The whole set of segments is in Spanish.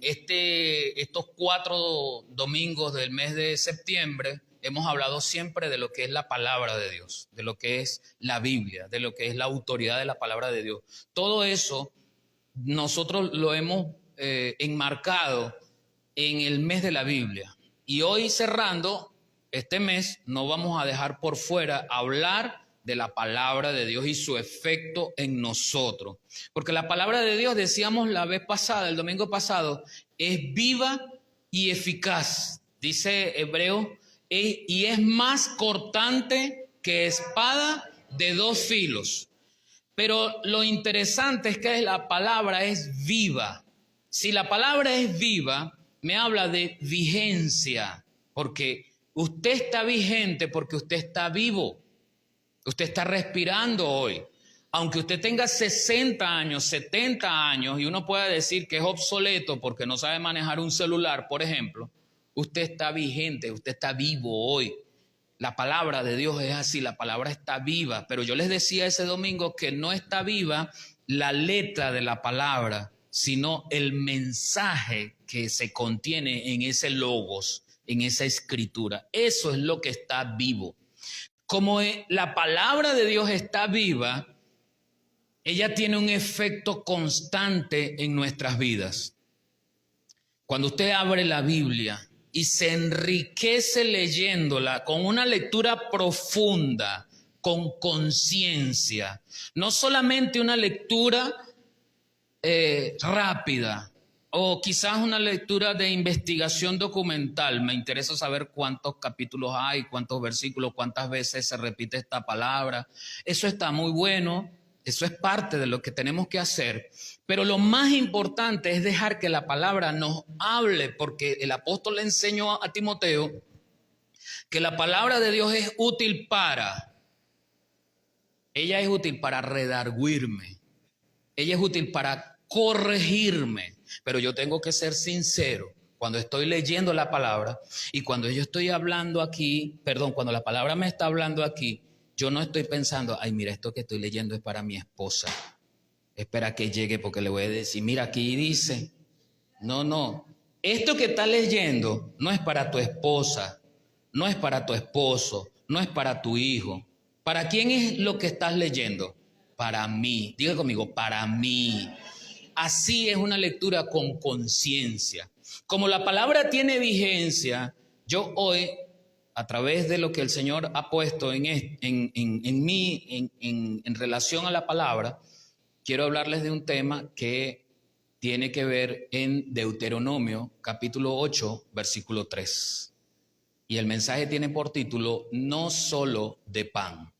estos 4 domingos del mes de septiembre hemos hablado siempre de lo que es la palabra de Dios, de lo que es la Biblia, de lo que es la autoridad de la palabra de Dios. Todo eso nosotros lo hemos enmarcado en el mes de la Biblia. Y hoy, cerrando este mes, no vamos a dejar por fuera hablar de la palabra de Dios y su efecto en nosotros. Porque la palabra de Dios, decíamos la vez pasada, el domingo pasado, es viva y eficaz. Dice Hebreo, y es más cortante que espada de 2 filos. Pero lo interesante es que la palabra es viva. Si la palabra es viva, me habla de vigencia, porque usted está vigente porque usted está vivo. Usted está respirando hoy. Aunque usted tenga 60 años, 70 años y uno pueda decir que es obsoleto porque no sabe manejar un celular, por ejemplo, usted está vigente, usted está vivo hoy. La palabra de Dios es así, la palabra está viva. Pero yo les decía ese domingo que no está viva la letra de la palabra, sino el mensaje que se contiene en ese logos, en esa escritura. Eso es lo que está vivo. Como la palabra de Dios está viva, ella tiene un efecto constante en nuestras vidas. Cuando usted abre la Biblia y se enriquece leyéndola con una lectura profunda, con conciencia, no solamente una lectura rápida, o quizás una lectura de investigación documental. Me interesa saber cuántos capítulos hay, cuántos versículos, cuántas veces se repite esta palabra. Eso está muy bueno, eso es parte de lo que tenemos que hacer. Pero lo más importante es dejar que la palabra nos hable, porque el apóstol le enseñó a Timoteo que la palabra de Dios es útil ella es útil para redarguirme, ella es útil para corregirme. Pero yo tengo que ser sincero, cuando estoy leyendo la palabra y cuando yo estoy hablando aquí, cuando la palabra me está hablando aquí, yo no estoy pensando, ay, mira, esto que estoy leyendo es para mi esposa. Espera que llegue porque le voy a decir, mira, aquí dice. No, esto que estás leyendo no es para tu esposa, no es para tu esposo, no es para tu hijo. ¿Para quién es lo que estás leyendo? Para mí. Diga conmigo, para mí. Así es una lectura con conciencia. Como la palabra tiene vigencia, yo hoy, a través de lo que el Señor ha puesto en mí, en relación a la palabra, quiero hablarles de un tema que tiene que ver en Deuteronomio, capítulo 8, versículo 3. Y el mensaje tiene por título, no solo de pan.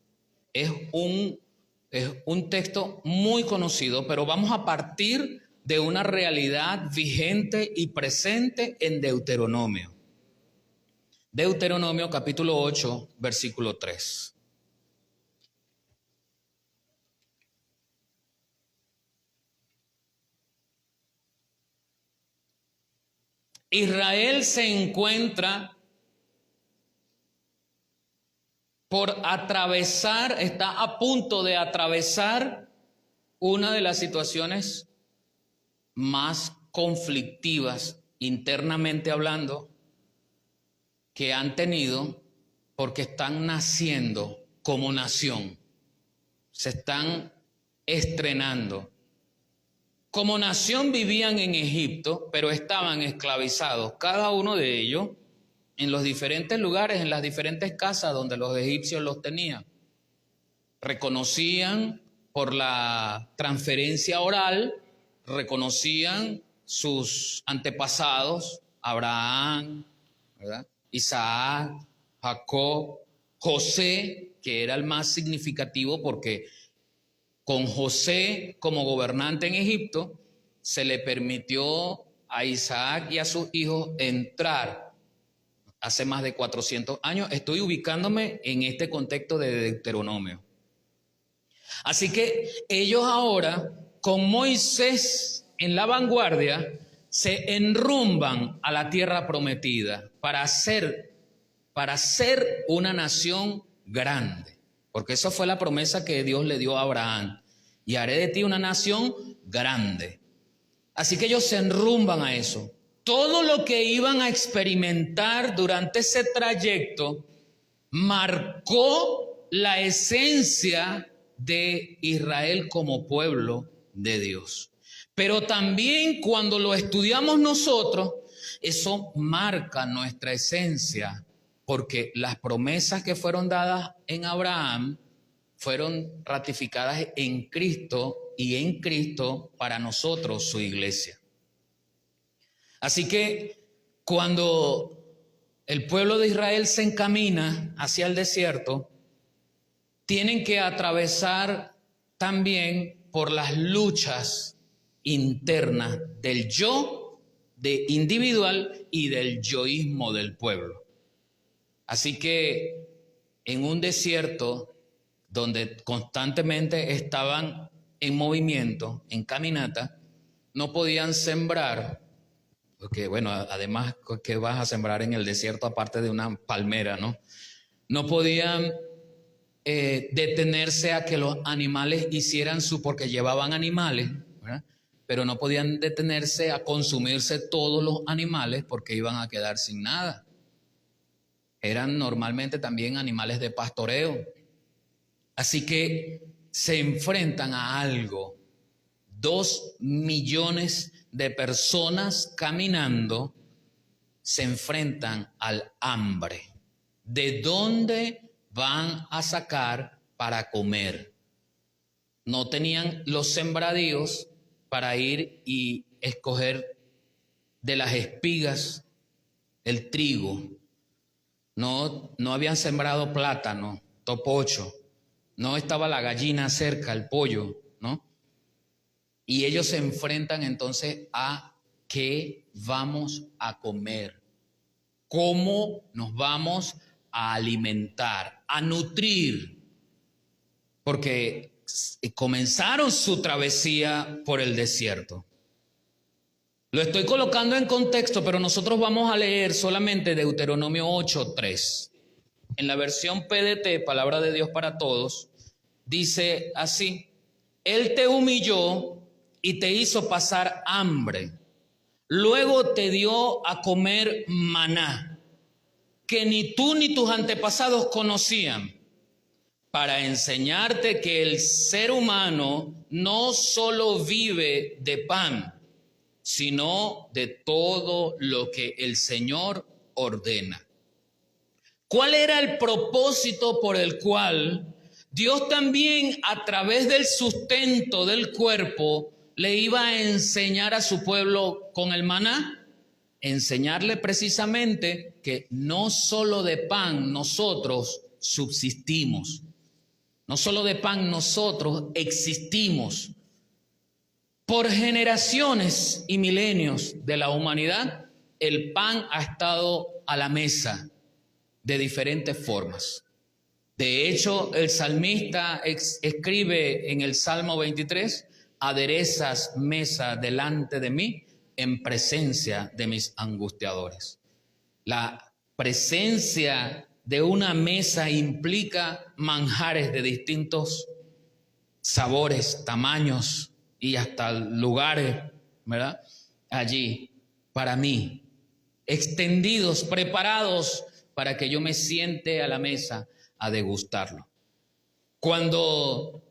Es un texto muy conocido, pero vamos a partir de una realidad vigente y presente en Deuteronomio. Deuteronomio capítulo 8, versículo 3. Israel se encuentra por atravesar, está a punto de atravesar una de las situaciones más conflictivas, internamente hablando, que han tenido, porque están naciendo como nación, se están estrenando. Como nación vivían en Egipto, pero estaban esclavizados, cada uno de ellos, en los diferentes lugares, en las diferentes casas donde los egipcios los tenían. Reconocían por la transferencia oral, reconocían sus antepasados, Abraham, ¿verdad? Isaac, Jacob, José, que era el más significativo porque con José como gobernante en Egipto se le permitió a Isaac y a sus hijos entrar hace más de 400 años. Estoy ubicándome en este contexto de Deuteronomio. Así que ellos ahora, con Moisés en la vanguardia, se enrumban a la tierra prometida para ser una nación grande. Porque esa fue la promesa que Dios le dio a Abraham. Y haré de ti una nación grande. Así que ellos se enrumban a eso. Todo lo que iban a experimentar durante ese trayecto marcó la esencia de Israel como pueblo de Dios. Pero también cuando lo estudiamos nosotros, eso marca nuestra esencia, porque las promesas que fueron dadas en Abraham fueron ratificadas en Cristo y en Cristo para nosotros, su iglesia. Así que cuando el pueblo de Israel se encamina hacia el desierto, tienen que atravesar también por las luchas internas del yo de individual y del yoísmo del pueblo. Así que en un desierto donde constantemente estaban en movimiento, en caminata, no podían sembrar, porque bueno, además, ¿qué vas a sembrar en el desierto aparte de una palmera, no? No podían detenerse a que los animales hicieran porque llevaban animales, ¿verdad? Pero no podían detenerse a consumirse todos los animales porque iban a quedar sin nada. Eran normalmente también animales de pastoreo. Así que se enfrentan a algo. 2 millones de personas caminando se enfrentan al hambre. ¿De dónde van a sacar para comer? No tenían los sembradíos para ir y escoger de las espigas el trigo. No habían sembrado plátano, topocho. No estaba la gallina cerca, el pollo, ¿no? Y ellos se enfrentan entonces a qué vamos a comer, cómo nos vamos a alimentar, a nutrir, porque comenzaron su travesía por el desierto. Lo estoy colocando en contexto, pero nosotros vamos a leer solamente Deuteronomio 8:3. En la versión PDT, Palabra de Dios para Todos, dice así: Él te humilló y te hizo pasar hambre. Luego te dio a comer maná, que ni tú ni tus antepasados conocían, para enseñarte que el ser humano no solo vive de pan, sino de todo lo que el Señor ordena. ¿Cuál era el propósito por el cual Dios también, a través del sustento del cuerpo, le iba a enseñar a su pueblo con el maná? Enseñarle precisamente que no solo de pan nosotros subsistimos, no solo de pan nosotros existimos. Por generaciones y milenios de la humanidad, el pan ha estado a la mesa de diferentes formas. De hecho, el salmista escribe en el Salmo 23, aderezas mesa delante de mí en presencia de mis angustiadores. La presencia de una mesa implica manjares de distintos sabores, tamaños y hasta lugares, ¿verdad? Allí, para mí, extendidos, preparados para que yo me siente a la mesa a degustarlo. Cuando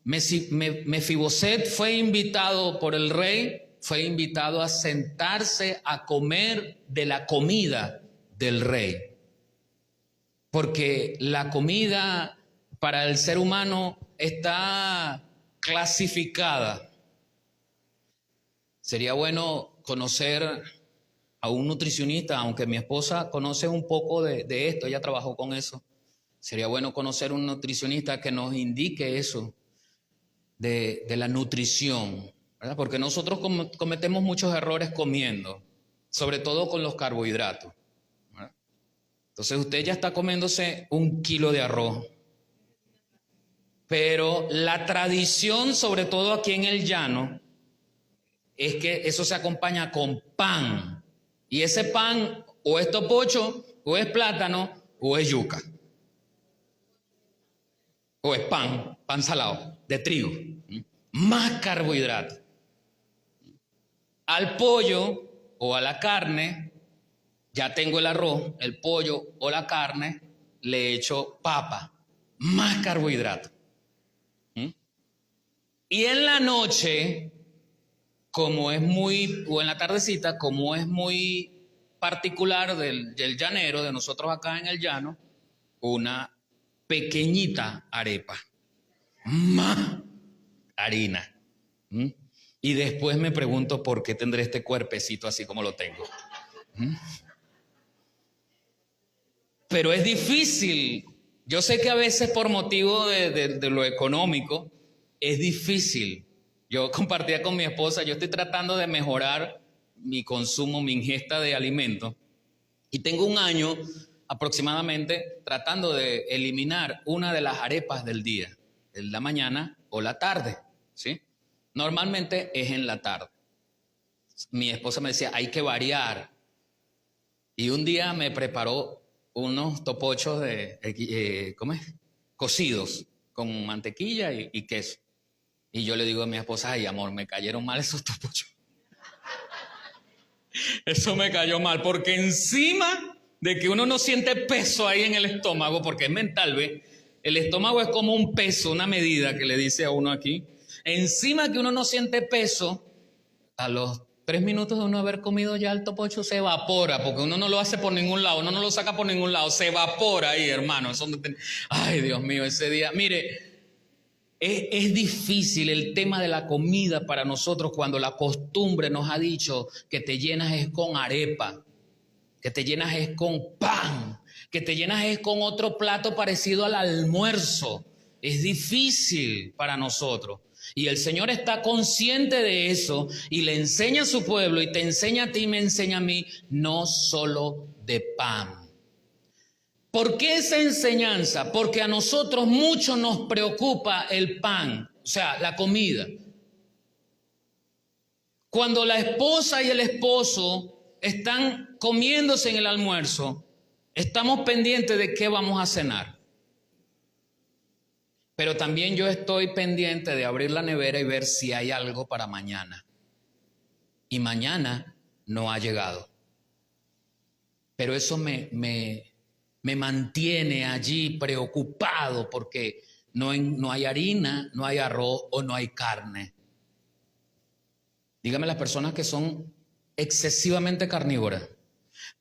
Mefiboset fue invitado por el rey, fue invitado a sentarse a comer de la comida del rey. Porque la comida para el ser humano está clasificada. Sería bueno conocer a un nutricionista, aunque mi esposa conoce un poco de esto, ella trabajó con eso. Sería bueno conocer un nutricionista que nos indique eso de la nutrición, ¿verdad? Porque nosotros cometemos muchos errores comiendo, sobre todo con los carbohidratos, ¿verdad? Entonces usted ya está comiéndose 1 kilo de arroz, pero la tradición, sobre todo aquí en el llano, es que eso se acompaña con pan. Y ese pan o es topocho, o es plátano, o es yuca. O es pan salado, de trigo. Más carbohidratos. Al pollo o a la carne, ya tengo el arroz, el pollo o la carne, le echo papa, más carbohidrato. ¿Mm? Y en la noche, como es muy, o en la tardecita, como es muy particular del llanero, de nosotros acá en el llano, una pequeñita arepa, más harina. ¿Mm? Y después me pregunto por qué tendré este cuerpecito así como lo tengo. ¿Mm? Pero es difícil. Yo sé que a veces por motivo de lo económico es difícil. Yo compartía con mi esposa, yo estoy tratando de mejorar mi consumo, mi ingesta de alimentos. Y tengo un año aproximadamente tratando de eliminar una de las arepas del día, en la mañana o la tarde, ¿sí? Normalmente es en la tarde. Mi esposa me decía, hay que variar. Y un día me preparó unos topochos ¿cómo es? Cocidos con mantequilla y queso. Y yo le digo a mi esposa, ay amor, me cayeron mal esos topochos. Eso me cayó mal, porque encima de que uno no siente peso ahí en el estómago, porque es mental, ¿ve? El estómago es como un peso, una medida que le dice a uno aquí. Encima que uno no siente peso, a los 3 minutos de uno haber comido ya el topocho se evapora, porque uno no lo hace por ningún lado, uno no lo saca por ningún lado, se evapora ahí, hermano. Ay, Dios mío, ese día. Mire, es difícil el tema de la comida para nosotros cuando la costumbre nos ha dicho que te llenas es con arepa, que te llenas es con pan, que te llenas es con otro plato parecido al almuerzo. Es difícil para nosotros. Y el Señor está consciente de eso y le enseña a su pueblo y te enseña a ti y me enseña a mí, no solo de pan. ¿Por qué esa enseñanza? Porque a nosotros mucho nos preocupa el pan, o sea, la comida. Cuando la esposa y el esposo están comiéndose en el almuerzo, estamos pendientes de qué vamos a cenar. Pero también yo estoy pendiente de abrir la nevera y ver si hay algo para mañana. Y mañana no ha llegado. Pero eso me mantiene allí preocupado porque no hay harina, no hay arroz o no hay carne. Dígame las personas que son excesivamente carnívoras.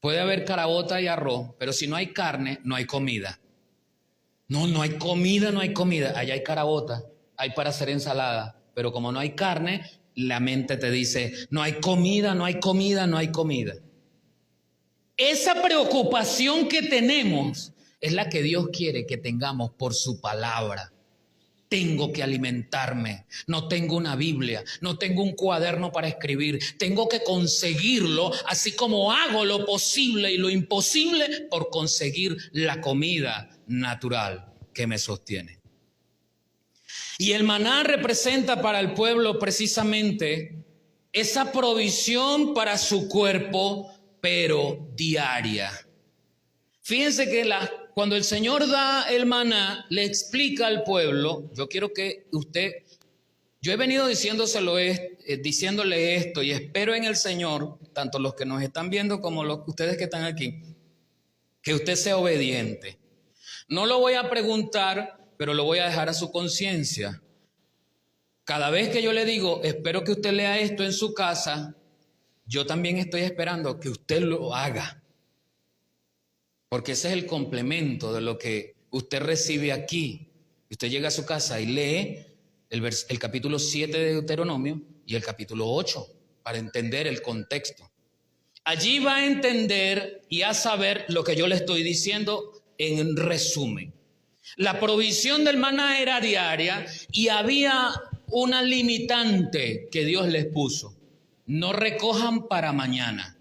Puede haber caraota y arroz, pero si no hay carne, no hay comida. No hay comida, no hay comida. Allá hay caraota, hay para hacer ensalada, pero como no hay carne, la mente te dice, no hay comida, no hay comida, no hay comida. Esa preocupación que tenemos es la que Dios quiere que tengamos por su palabra. Tengo que alimentarme, no tengo una Biblia, no tengo un cuaderno para escribir, tengo que conseguirlo, así como hago lo posible y lo imposible por conseguir la comida natural que me sostiene. Y el maná representa para el pueblo precisamente esa provisión para su cuerpo, pero diaria. Fíjense que cuando el Señor da el maná, le explica al pueblo, yo quiero que yo he venido diciéndole esto y espero en el Señor, tanto los que nos están viendo como ustedes que están aquí, que usted sea obediente. No lo voy a preguntar, pero lo voy a dejar a su conciencia. Cada vez que yo le digo, espero que usted lea esto en su casa, yo también estoy esperando que usted lo haga. Porque ese es el complemento de lo que usted recibe aquí. Usted llega a su casa y lee el capítulo 7 de Deuteronomio y el capítulo 8 para entender el contexto. Allí va a entender y a saber lo que yo le estoy diciendo en resumen. La provisión del maná era diaria y había una limitante que Dios les puso. No recojan para mañana.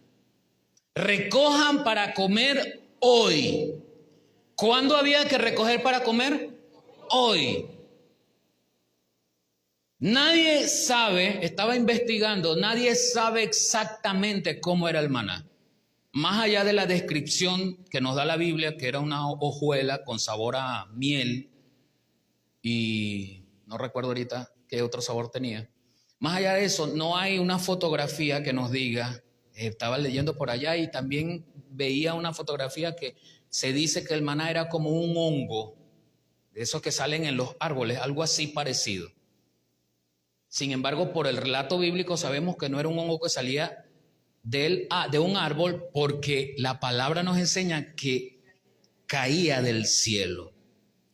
Recojan para comer hoy. ¿Cuándo había que recoger para comer? Hoy. Nadie sabe, estaba investigando, nadie sabe exactamente cómo era el maná. Más allá de la descripción que nos da la Biblia, que era una hojuela con sabor a miel y no recuerdo ahorita qué otro sabor tenía. Más allá de eso, no hay una fotografía que nos diga, estaba leyendo por allá y también veía una fotografía que se dice que el maná era como un hongo, de esos que salen en los árboles, algo así parecido. Sin embargo, por el relato bíblico sabemos que no era un hongo que salía de un árbol, porque la palabra nos enseña que caía del cielo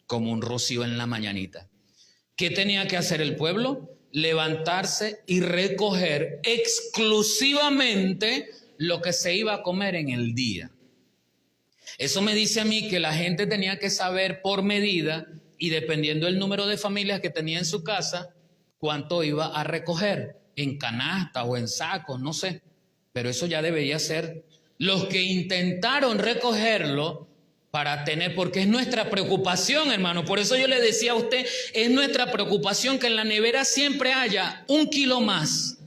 como un rocío en la mañanita. ¿Qué tenía que hacer el pueblo? Levantarse y recoger exclusivamente lo que se iba a comer en el día. Eso me dice a mí que la gente tenía que saber por medida y dependiendo del número de familias que tenía en su casa, cuánto iba a recoger, en canasta o en sacos, no sé. Pero eso ya debería ser. Los que intentaron recogerlo para tener, porque es nuestra preocupación, hermano. Por eso yo le decía a usted, es nuestra preocupación que en la nevera siempre haya 1 kilo más,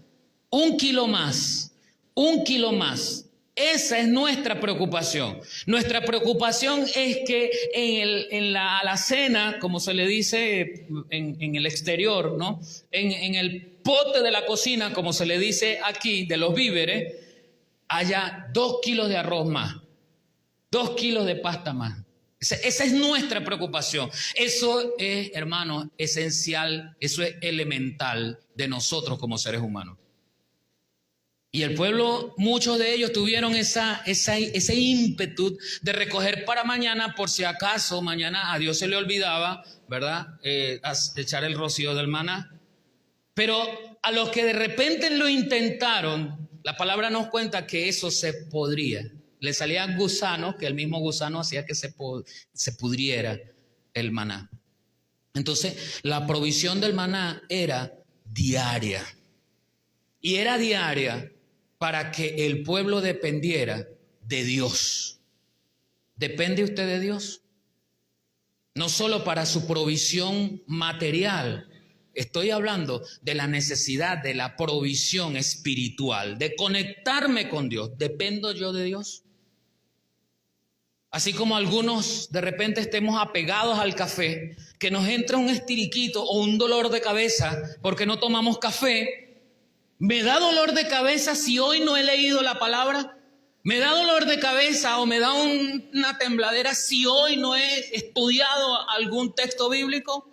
1 kilo más, 1 kilo más. Esa es nuestra preocupación. Nuestra preocupación es que en la alacena, como se le dice en el exterior, ¿no? En el pote de la cocina, como se le dice aquí, de los víveres, haya 2 kilos de arroz más, 2 kilos de pasta más. Esa es nuestra preocupación. Eso es, hermano, esencial, eso es elemental de nosotros como seres humanos. Y el pueblo, muchos de ellos tuvieron ese ímpetu de recoger para mañana, por si acaso mañana a Dios se le olvidaba, ¿verdad? Echar el rocío del maná. Pero a los que de repente lo intentaron, la palabra nos cuenta que eso se podría. Le salían gusanos, que el mismo gusano hacía que se pudriera el maná. Entonces, la provisión del maná era diaria. Y era diaria para que el pueblo dependiera de Dios. ¿Depende usted de Dios? No solo para su provisión material. Estoy hablando de la necesidad de la provisión espiritual, de conectarme con Dios. ¿Dependo yo de Dios? Así como algunos de repente estemos apegados al café, que nos entra un estiriquito o un dolor de cabeza porque no tomamos café. ¿Me da dolor de cabeza si hoy no he leído la palabra? ¿Me da dolor de cabeza o me da una tembladera si hoy no he estudiado algún texto bíblico?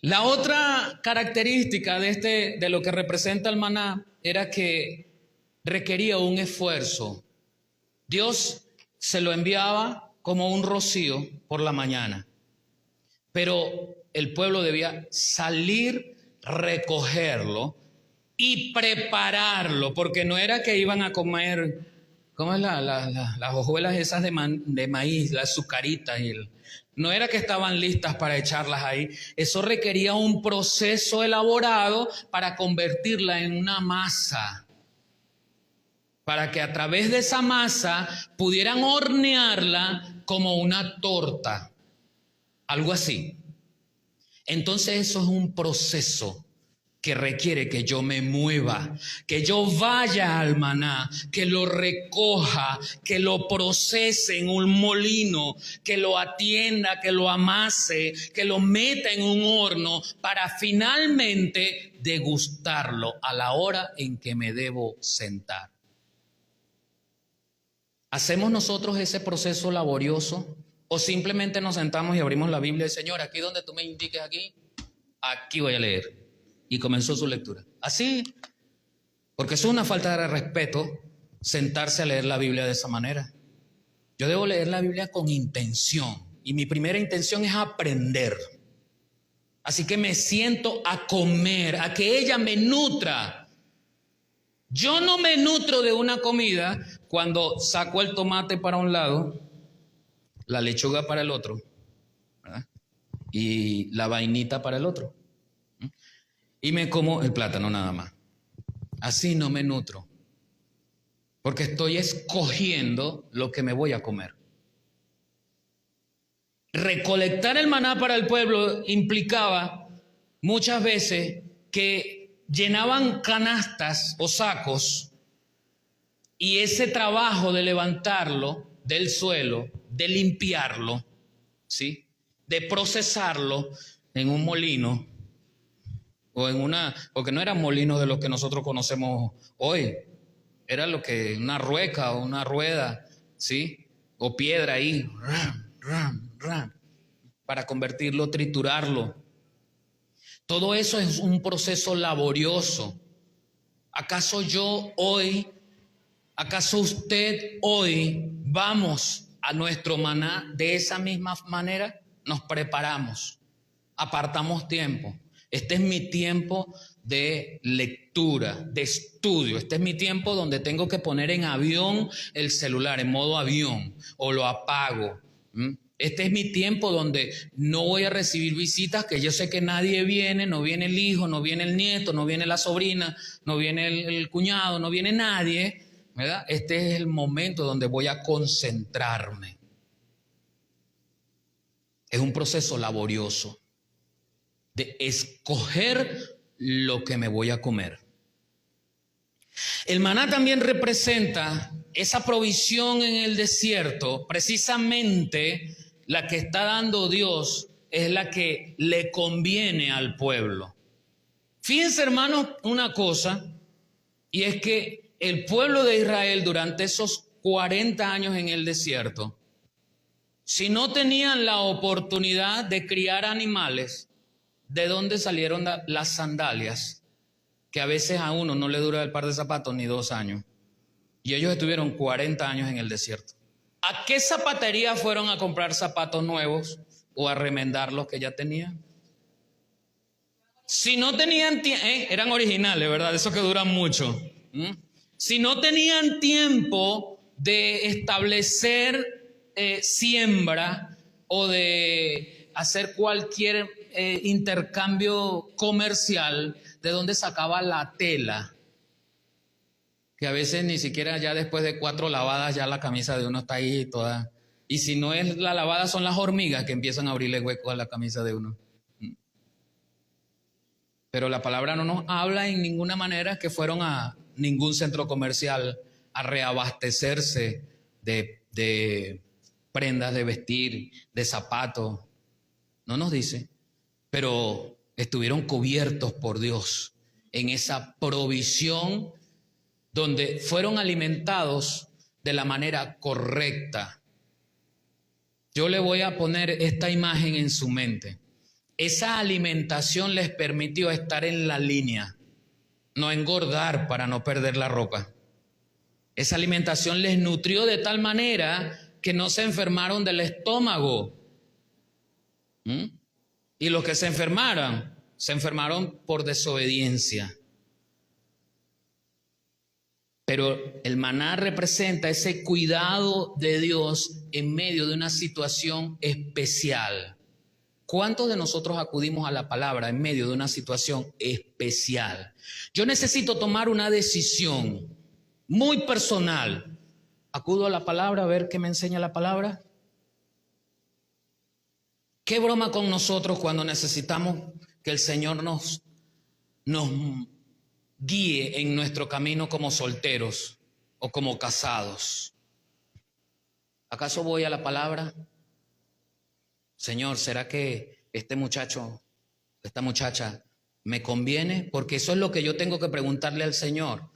La otra característica de lo que representa el maná era que requería un esfuerzo. Dios se lo enviaba como un rocío por la mañana, pero el pueblo debía salir, recogerlo y prepararlo, porque no era que iban a comer, ¿cómo es las hojuelas esas de maíz, las azucaritas? No era que estaban listas para echarlas ahí. Eso requería un proceso elaborado para convertirla en una masa, para que a través de esa masa pudieran hornearla como una torta, algo así. Entonces eso es un proceso que requiere que yo me mueva, que yo vaya al maná, que lo recoja, que lo procese en un molino, que lo atienda, que lo amase, que lo meta en un horno para finalmente degustarlo a la hora en que me debo sentar. ¿Hacemos nosotros ese proceso laborioso o simplemente nos sentamos y abrimos la Biblia y Señor, aquí donde tú me indiques aquí voy a leer? Y comenzó su lectura. Así, porque eso es una falta de respeto, sentarse a leer la Biblia de esa manera. Yo debo leer la Biblia con intención. Y mi primera intención es aprender. Así que me siento a comer, a que ella me nutra. Yo no me nutro de una comida cuando saco el tomate para un lado, la lechuga para el otro, ¿verdad? Y la vainita para el otro. Y me como el plátano nada más. Así no me nutro. Porque estoy escogiendo lo que me voy a comer. Recolectar el maná para el pueblo implicaba muchas veces que llenaban canastas o sacos y ese trabajo de levantarlo del suelo, de limpiarlo, ¿sí? de procesarlo en un molino o en porque no eran molinos de los que nosotros conocemos hoy, era una rueca o una rueda, ¿sí? O piedra ahí, para convertirlo, triturarlo. Todo eso es un proceso laborioso. ¿Acaso acaso usted hoy vamos a nuestro maná de esa misma manera? Nos preparamos, apartamos tiempo. Este es mi tiempo de lectura, de estudio. Este es mi tiempo donde tengo que poner en avión el celular, en modo avión, o lo apago. Este es mi tiempo donde no voy a recibir visitas, que yo sé que nadie viene, no viene el hijo, no viene el nieto, no viene la sobrina, no viene el cuñado, no viene nadie, ¿verdad? Este es el momento donde voy a concentrarme. Es un proceso laborioso de escoger lo que me voy a comer. El maná también representa esa provisión en el desierto. Precisamente la que está dando Dios es la que le conviene al pueblo. Fíjense, hermanos, una cosa, y es que el pueblo de Israel durante esos 40 años en el desierto, si no tenían la oportunidad de criar animales, ¿de dónde salieron las sandalias? Que a veces a uno no le dura el par de zapatos ni 2 años. Y ellos estuvieron 40 años en el desierto. ¿A qué zapatería fueron a comprar zapatos nuevos o a remendar los que ya tenían? Si no tenían eran originales, ¿verdad? Esos que duran mucho. Si no tenían tiempo de establecer siembra o de hacer cualquier intercambio comercial, ¿de dónde sacaba la tela? Que a veces ni siquiera ya después de 4 lavadas ya la camisa de uno está ahí toda. Y si no es la lavada, son las hormigas que empiezan a abrirle hueco a la camisa de uno. Pero la palabra no nos habla en ninguna manera que fueron a ningún centro comercial a reabastecerse de prendas de vestir, de zapatos. No nos dice. Pero estuvieron cubiertos por Dios en esa provisión donde fueron alimentados de la manera correcta. Yo le voy a poner esta imagen en su mente. Esa alimentación les permitió estar en la línea, no engordar para no perder la ropa. Esa alimentación les nutrió de tal manera que no se enfermaron del estómago. Y los que se enfermaron por desobediencia. Pero el maná representa ese cuidado de Dios en medio de una situación especial. ¿Cuántos de nosotros acudimos a la palabra en medio de una situación especial? Yo necesito tomar una decisión muy personal. ¿Acudo a la palabra a ver qué me enseña la palabra? ¿Qué broma con nosotros cuando necesitamos que el Señor nos guíe en nuestro camino como solteros o como casados? ¿Acaso voy a la palabra? Señor, ¿será que este muchacho, esta muchacha, me conviene? Porque eso es lo que yo tengo que preguntarle al Señor.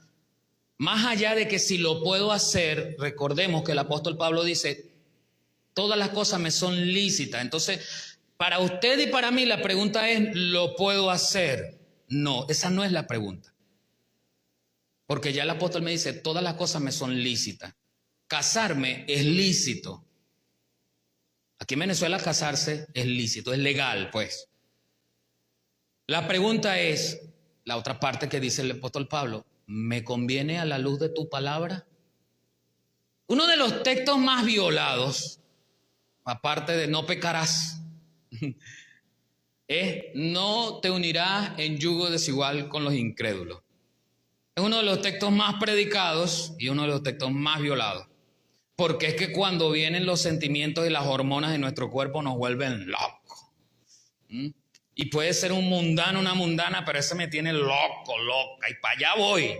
Más allá de que si lo puedo hacer, recordemos que el apóstol Pablo dice, todas las cosas me son lícitas. Entonces, para usted y para mí la pregunta es, ¿lo puedo hacer? No, esa no es la pregunta. Porque ya el apóstol me dice, todas las cosas me son lícitas. Casarme es lícito. Aquí en Venezuela casarse es lícito, es legal, pues. La pregunta es, la otra parte que dice el apóstol Pablo, ¿me conviene a la luz de tu palabra? Uno de los textos más violados, aparte de no pecarás, es no te unirás en yugo desigual con los incrédulos. Es uno de los textos más predicados y uno de los textos más violados. Porque es que cuando vienen los sentimientos y las hormonas de nuestro cuerpo nos vuelven locos. Y puede ser un mundano, una mundana, pero ese me tiene loco, loca, y para allá voy.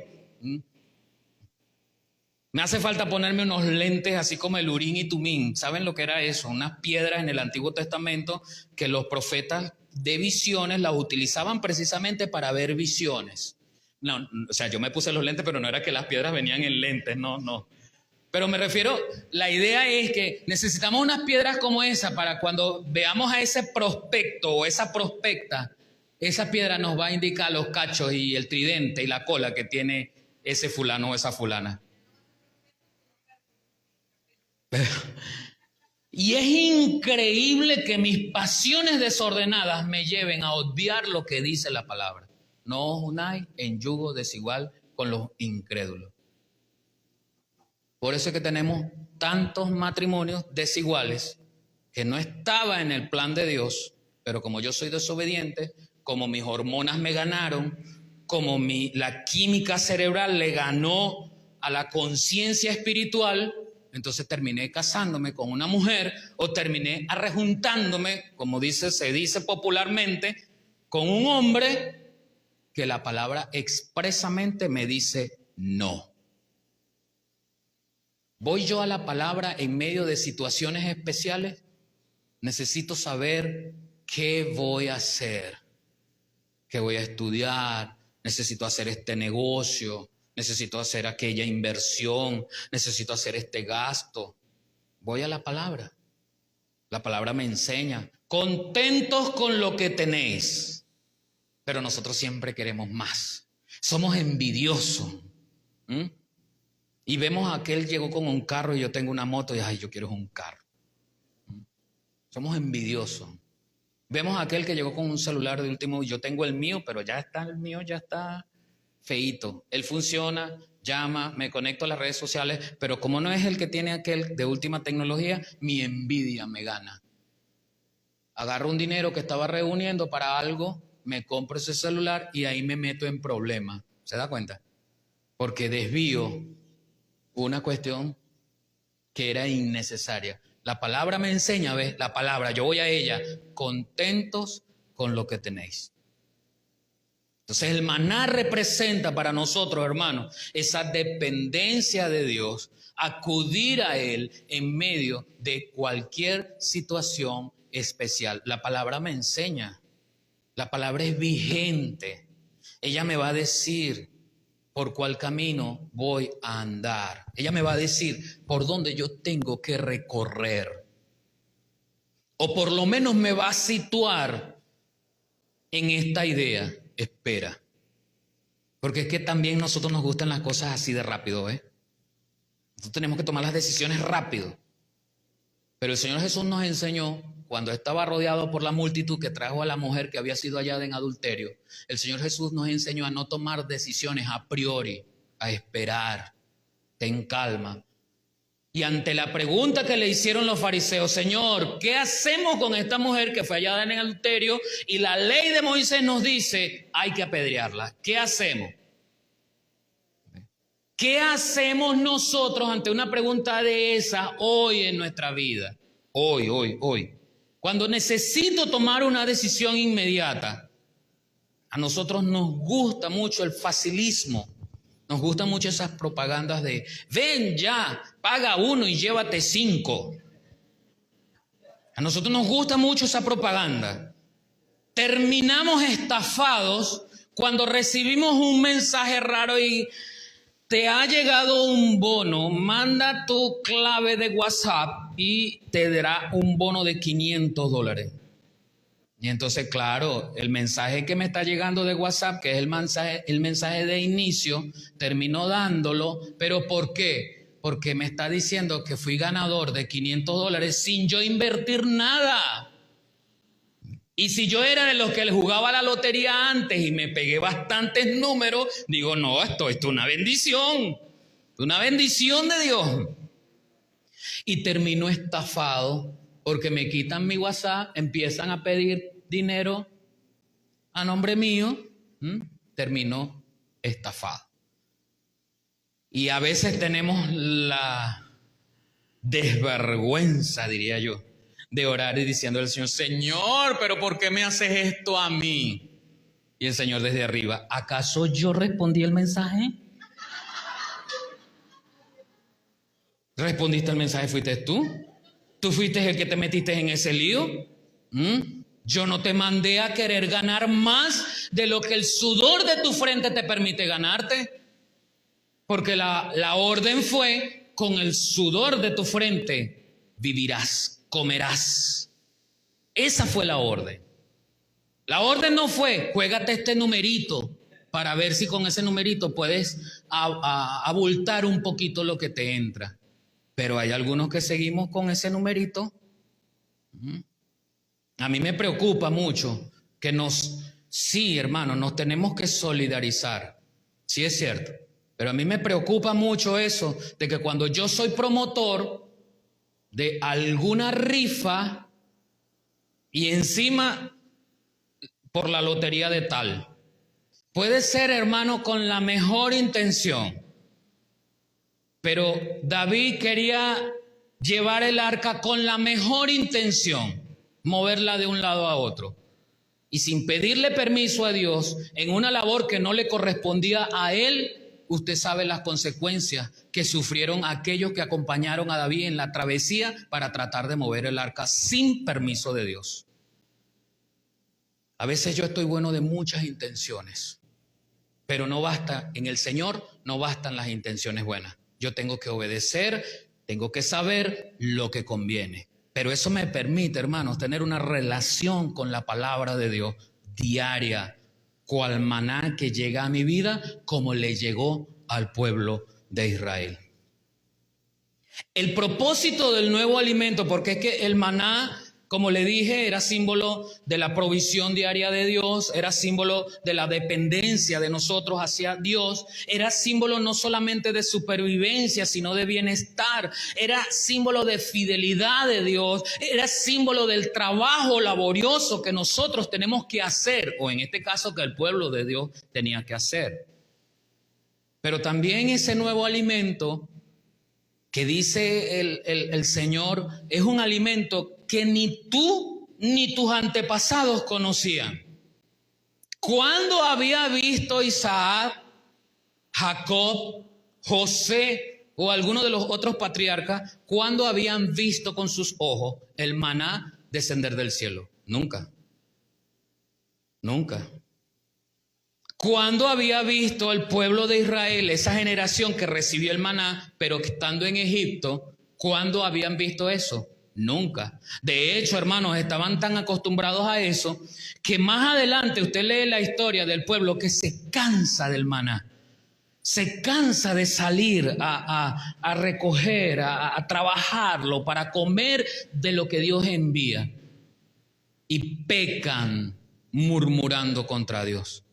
Me hace falta ponerme unos lentes así como el Urín y Tumín. ¿Saben lo que era eso? Unas piedras en el Antiguo Testamento que los profetas de visiones las utilizaban precisamente para ver visiones. No, o sea, yo me puse los lentes, pero no era que las piedras venían en lentes, no, no. Pero me refiero, la idea es que necesitamos unas piedras como esa para cuando veamos a ese prospecto o esa prospecta, esa piedra nos va a indicar los cachos y el tridente y la cola que tiene ese fulano o esa fulana. Y es increíble que mis pasiones desordenadas me lleven a obviar lo que dice la palabra. No os unáis en yugo desigual con los incrédulos. Por eso es que tenemos tantos matrimonios desiguales que no estaba en el plan de Dios, pero como yo soy desobediente, como mis hormonas me ganaron, como la química cerebral le ganó a la conciencia espiritual, entonces terminé casándome con una mujer o terminé arrejuntándome, como se dice popularmente, con un hombre que la palabra expresamente me dice no. ¿Voy yo a la palabra en medio de situaciones especiales? Necesito saber qué voy a hacer, qué voy a estudiar, necesito hacer este negocio, necesito hacer aquella inversión, necesito hacer este gasto. Voy a la palabra. La palabra me enseña, contentos con lo que tenéis, pero nosotros siempre queremos más. Somos envidiosos. Y vemos a aquel llegó con un carro y yo tengo una moto y ay, yo quiero un carro. Somos envidiosos. Vemos a aquel que llegó con un celular de último y yo tengo el mío, pero el mío ya está feíto. Él funciona, llama, me conecto a las redes sociales, pero como no es el que tiene aquel de última tecnología, mi envidia me gana. Agarro un dinero que estaba reuniendo para algo, me compro ese celular y ahí me meto en problemas. ¿Se da cuenta? Porque desvío una cuestión que era innecesaria. La palabra me enseña, ¿ves? La palabra, yo voy a ella, contentos con lo que tenéis. Entonces el maná representa para nosotros, hermanos, esa dependencia de Dios, acudir a Él en medio de cualquier situación especial. La palabra me enseña, la palabra es vigente. Ella me va a decir por cuál camino voy a andar. Ella me va a decir por dónde yo tengo que recorrer. O por lo menos me va a situar en esta idea. Espera. Porque es que también a nosotros nos gustan las cosas así de rápido, ¿eh? Nosotros tenemos que tomar las decisiones rápido. Pero el Señor Jesús nos enseñó, cuando estaba rodeado por la multitud que trajo a la mujer que había sido hallada en adulterio, el Señor Jesús nos enseñó a no tomar decisiones a priori, a esperar, ten calma. Y ante la pregunta que le hicieron los fariseos, Señor, ¿qué hacemos con esta mujer que fue hallada en adulterio? Y la ley de Moisés nos dice, hay que apedrearla. ¿Qué hacemos? ¿Qué hacemos nosotros ante una pregunta de esa hoy en nuestra vida? Hoy. Cuando necesito tomar una decisión inmediata, a nosotros nos gusta mucho el facilismo. Nos gustan mucho esas propagandas de, ven ya, paga 1 y llévate 5. A nosotros nos gusta mucho esa propaganda. Terminamos estafados cuando recibimos un mensaje raro y te ha llegado un bono, manda tu clave de WhatsApp y te dará un bono de $500. Y entonces, claro, el mensaje que me está llegando de WhatsApp, que es el mensaje de inicio, termino dándolo, pero ¿por qué? Porque me está diciendo que fui ganador de $500 sin yo invertir nada. Y si yo era de los que le jugaba la lotería antes y me pegué bastantes números, digo, no, esto es una bendición de Dios. Y termino estafado porque me quitan mi WhatsApp, empiezan a pedir dinero a nombre mío, termino estafado. Y a veces tenemos la desvergüenza, diría yo, de orar y diciendo al Señor, Señor, pero ¿por qué me haces esto a mí? Y el Señor desde arriba, ¿acaso yo respondí el mensaje? ¿Respondiste al mensaje? ¿Fuiste tú? ¿Tú fuiste el que te metiste en ese lío? Yo no te mandé a querer ganar más de lo que el sudor de tu frente te permite ganarte. Porque la orden fue, con el sudor de tu frente vivirás, comerás. Esa fue la orden. La orden no fue, juégate este numerito para ver si con ese numerito puedes abultar un poquito lo que te entra. Pero hay algunos que seguimos con ese numerito. A mí me preocupa mucho que sí, hermano, nos tenemos que solidarizar. Sí es cierto. Pero a mí me preocupa mucho eso, de que cuando yo soy promotor de alguna rifa y encima por la lotería de tal, puede ser, hermano, con la mejor intención. Pero David quería llevar el arca con la mejor intención, moverla de un lado a otro. Y sin pedirle permiso a Dios, en una labor que no le correspondía a él, usted sabe las consecuencias que sufrieron aquellos que acompañaron a David en la travesía para tratar de mover el arca sin permiso de Dios. A veces yo estoy bueno de muchas intenciones, pero no basta, en el Señor no bastan las intenciones buenas. Yo tengo que obedecer, tengo que saber lo que conviene. Pero eso me permite, hermanos, tener una relación con la palabra de Dios diaria, cual maná que llega a mi vida como le llegó al pueblo de Israel. El propósito del nuevo alimento, porque es que el maná, como le dije, era símbolo de la provisión diaria de Dios, era símbolo de la dependencia de nosotros hacia Dios, era símbolo no solamente de supervivencia, sino de bienestar, era símbolo de fidelidad de Dios, era símbolo del trabajo laborioso que nosotros tenemos que hacer, o en este caso que el pueblo de Dios tenía que hacer. Pero también ese nuevo alimento que dice el Señor es un alimento que ni tú ni tus antepasados conocían. ¿Cuándo había visto Isaac, Jacob, José o alguno de los otros patriarcas? ¿Cuándo habían visto con sus ojos el maná descender del cielo? Nunca. Nunca. ¿Cuándo había visto el pueblo de Israel, esa generación que recibió el maná, pero que estando en Egipto, cuándo habían visto eso? Nunca. De hecho, hermanos, estaban tan acostumbrados a eso que más adelante usted lee la historia del pueblo que se cansa del maná. Se cansa de salir a recoger, a trabajarlo para comer de lo que Dios envía. Y pecan murmurando contra Dios.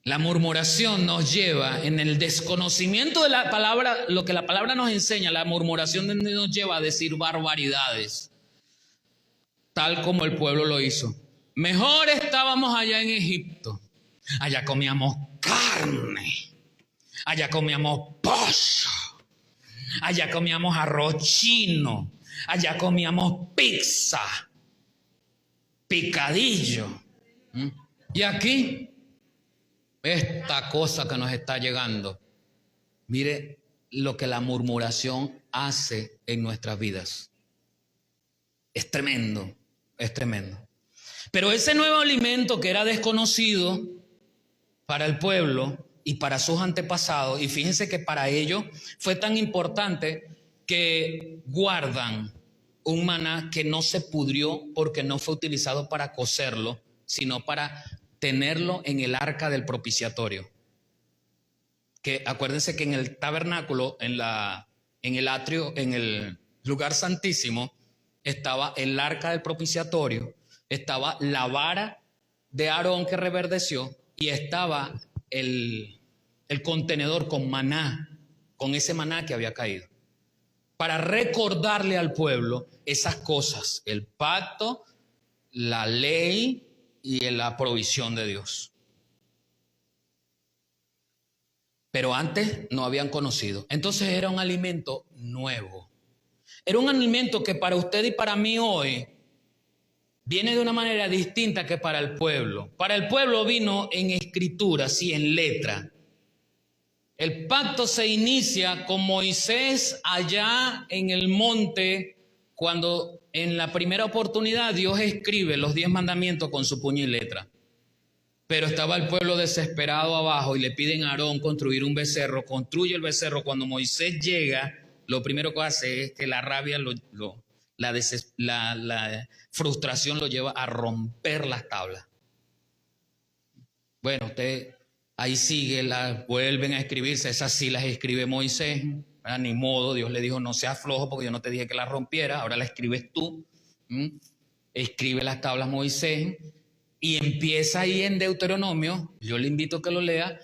La murmuración nos lleva en el desconocimiento de la palabra, lo que la palabra nos enseña, la murmuración nos lleva a decir barbaridades, tal como el pueblo lo hizo. Mejor estábamos allá en Egipto, allá comíamos carne, allá comíamos pollo, allá comíamos arroz chino, allá comíamos pizza, picadillo. Y aquí, esta cosa que nos está llegando, mire lo que la murmuración hace en nuestras vidas. Es tremendo, es tremendo. Pero ese nuevo alimento que era desconocido para el pueblo y para sus antepasados, y fíjense que para ellos fue tan importante que guardan un maná que no se pudrió porque no fue utilizado para cocerlo, sino para tenerlo en el arca del propiciatorio. Que acuérdense que en el tabernáculo, en el atrio, en el lugar santísimo, estaba el arca del propiciatorio, estaba la vara de Aarón que reverdeció y estaba el contenedor con maná, con ese maná que había caído, para recordarle al pueblo esas cosas, el pacto, la ley y la provisión de Dios. Pero antes no habían conocido. Entonces era un alimento nuevo. Era un alimento que para usted y para mí hoy viene de una manera distinta que para el pueblo. Para el pueblo vino en escritura, sí, en letra. El pacto se inicia con Moisés allá en el monte, cuando en la primera oportunidad Dios escribe los 10 mandamientos con su puño y letra. Pero estaba el pueblo desesperado abajo y le piden a Aarón construir un becerro. Construye el becerro. Cuando Moisés llega, lo primero que hace es que la rabia, la frustración lo lleva a romper las tablas. Bueno, usted ahí sigue, vuelven a escribirse. Esas sí las escribe Moisés. Ni modo, Dios le dijo, no seas flojo porque yo no te dije que las rompiera. Ahora la escribes tú. Escribe las tablas Moisés. Y empieza ahí en Deuteronomio, yo le invito a que lo lea,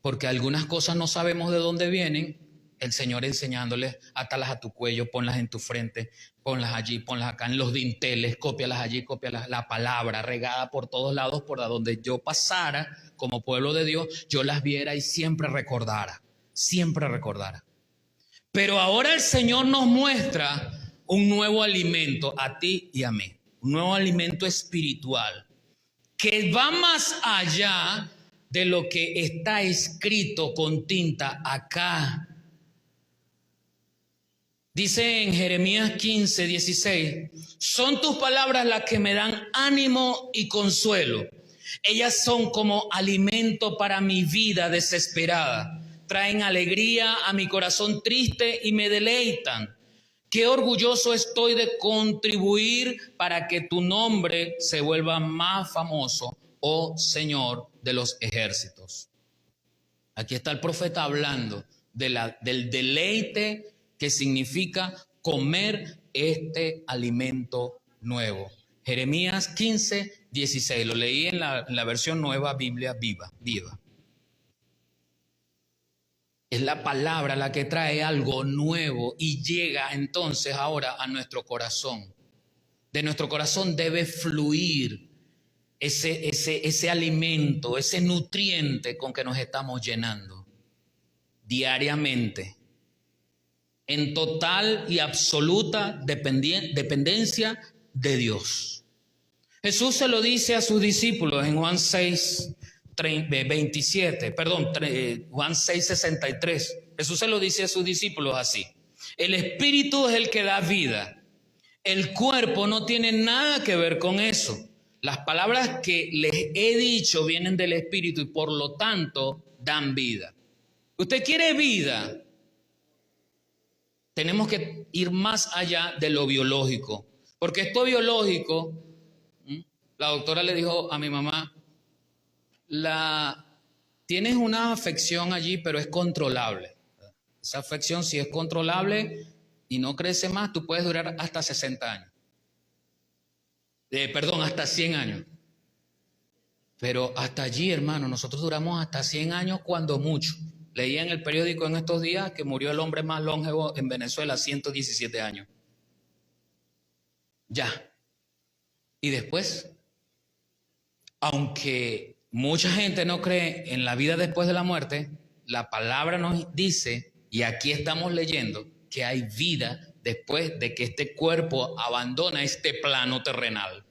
porque algunas cosas no sabemos de dónde vienen, el Señor enseñándoles, átalas a tu cuello, ponlas en tu frente, ponlas allí, ponlas acá en los dinteles, cópialas allí, cópialas, la palabra regada por todos lados, por donde yo pasara como pueblo de Dios, yo las viera y siempre recordara, siempre recordara. Pero ahora el Señor nos muestra un nuevo alimento a ti y a mí, un nuevo alimento espiritual, que va más allá de lo que está escrito con tinta acá. Dice en Jeremías 15, 16, son tus palabras las que me dan ánimo y consuelo. Ellas son como alimento para mi vida desesperada. Traen alegría a mi corazón triste y me deleitan. Qué orgulloso estoy de contribuir para que tu nombre se vuelva más famoso, oh Señor de los ejércitos. Aquí está el profeta hablando del deleite que significa comer este alimento nuevo. Jeremías 15, 16. Lo leí en la versión nueva Biblia viva. Es la palabra la que trae algo nuevo y llega entonces ahora a nuestro corazón. De nuestro corazón debe fluir ese alimento, ese nutriente con que nos estamos llenando diariamente, en total y absoluta dependencia de Dios. Jesús se lo dice a sus discípulos en Juan 6, 27, Juan 6, 63. Jesús se lo dice a sus discípulos así: el espíritu es el que da vida, el cuerpo no tiene nada que ver con eso. Las palabras que les he dicho vienen del espíritu y por lo tanto dan vida. ¿Usted quiere vida? Tenemos que ir más allá de lo biológico, porque esto biológico, la doctora le dijo a mi mamá, tienes una afección allí, pero es controlable. Esa afección, si es controlable y no crece más, tú puedes durar hasta 60 años. Hasta 100 años. Pero hasta allí, hermano, nosotros duramos hasta 100 años cuando mucho. Leía en el periódico en estos días que murió el hombre más longevo en Venezuela, 117 años. Ya. Y después, aunque mucha gente no cree en la vida después de la muerte, la palabra nos dice, y aquí estamos leyendo, que hay vida después de que este cuerpo abandona este plano terrenal.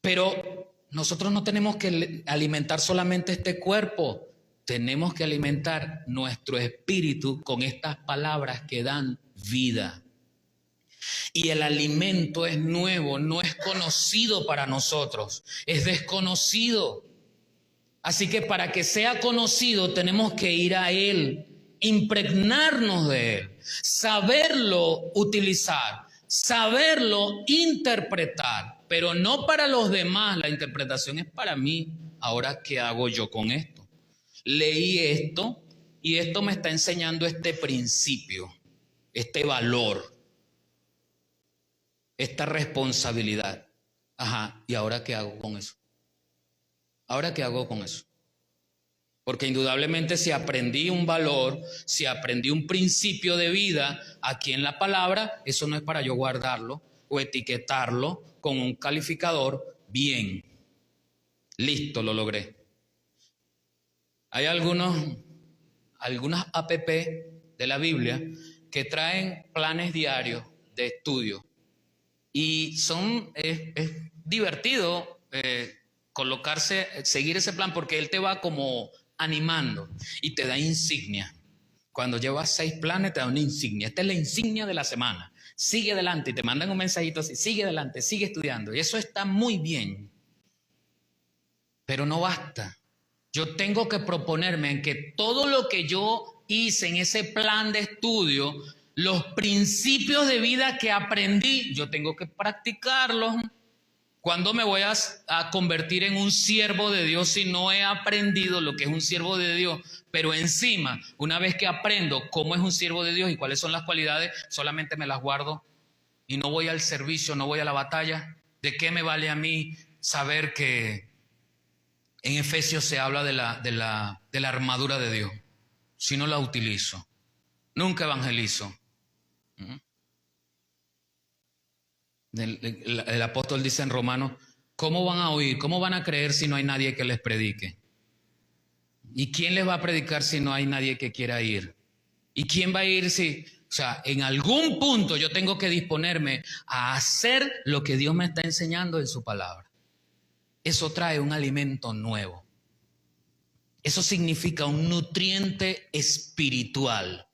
Pero nosotros no tenemos que alimentar solamente este cuerpo, tenemos que alimentar nuestro espíritu con estas palabras que dan vida. Y el alimento es nuevo, no es conocido para nosotros, es desconocido. Así que para que sea conocido tenemos que ir a Él, impregnarnos de Él, saberlo utilizar, saberlo interpretar, pero no para los demás, la interpretación es para mí. Ahora, ¿qué hago yo con esto? Leí esto y esto me está enseñando este principio, este valor, esta responsabilidad. Ajá, ¿y ahora qué hago con eso? ¿Ahora qué hago con eso? Porque indudablemente si aprendí un valor, si aprendí un principio de vida aquí en la palabra, eso no es para yo guardarlo o etiquetarlo con un calificador bien. Listo, lo logré. Hay algunas app de la Biblia que traen planes diarios de estudio y es divertido colocarse, seguir ese plan porque él te va como animando y te da insignia. Cuando llevas 6 planes te da una insignia. Esta es la insignia de la semana. Sigue adelante y te mandan un mensajito así, sigue adelante, sigue estudiando. Y eso está muy bien. Pero no basta. Yo tengo que proponerme en que todo lo que yo hice en ese plan de estudio, los principios de vida que aprendí, yo tengo que practicarlos. ¿Cuándo me voy a convertir en un siervo de Dios si no he aprendido lo que es un siervo de Dios? Pero encima, una vez que aprendo cómo es un siervo de Dios y cuáles son las cualidades, solamente me las guardo y no voy al servicio, no voy a la batalla. ¿De qué me vale a mí saber que en Efesios se habla de la armadura de Dios si no la utilizo? Nunca evangelizo. El apóstol dice en Romanos, ¿cómo van a oír? ¿Cómo van a creer si no hay nadie que les predique? ¿Y quién les va a predicar si no hay nadie que quiera ir? ¿Y quién va a ir si...? O sea, en algún punto yo tengo que disponerme a hacer lo que Dios me está enseñando en su palabra. Eso trae un alimento nuevo. Eso significa un nutriente espiritual.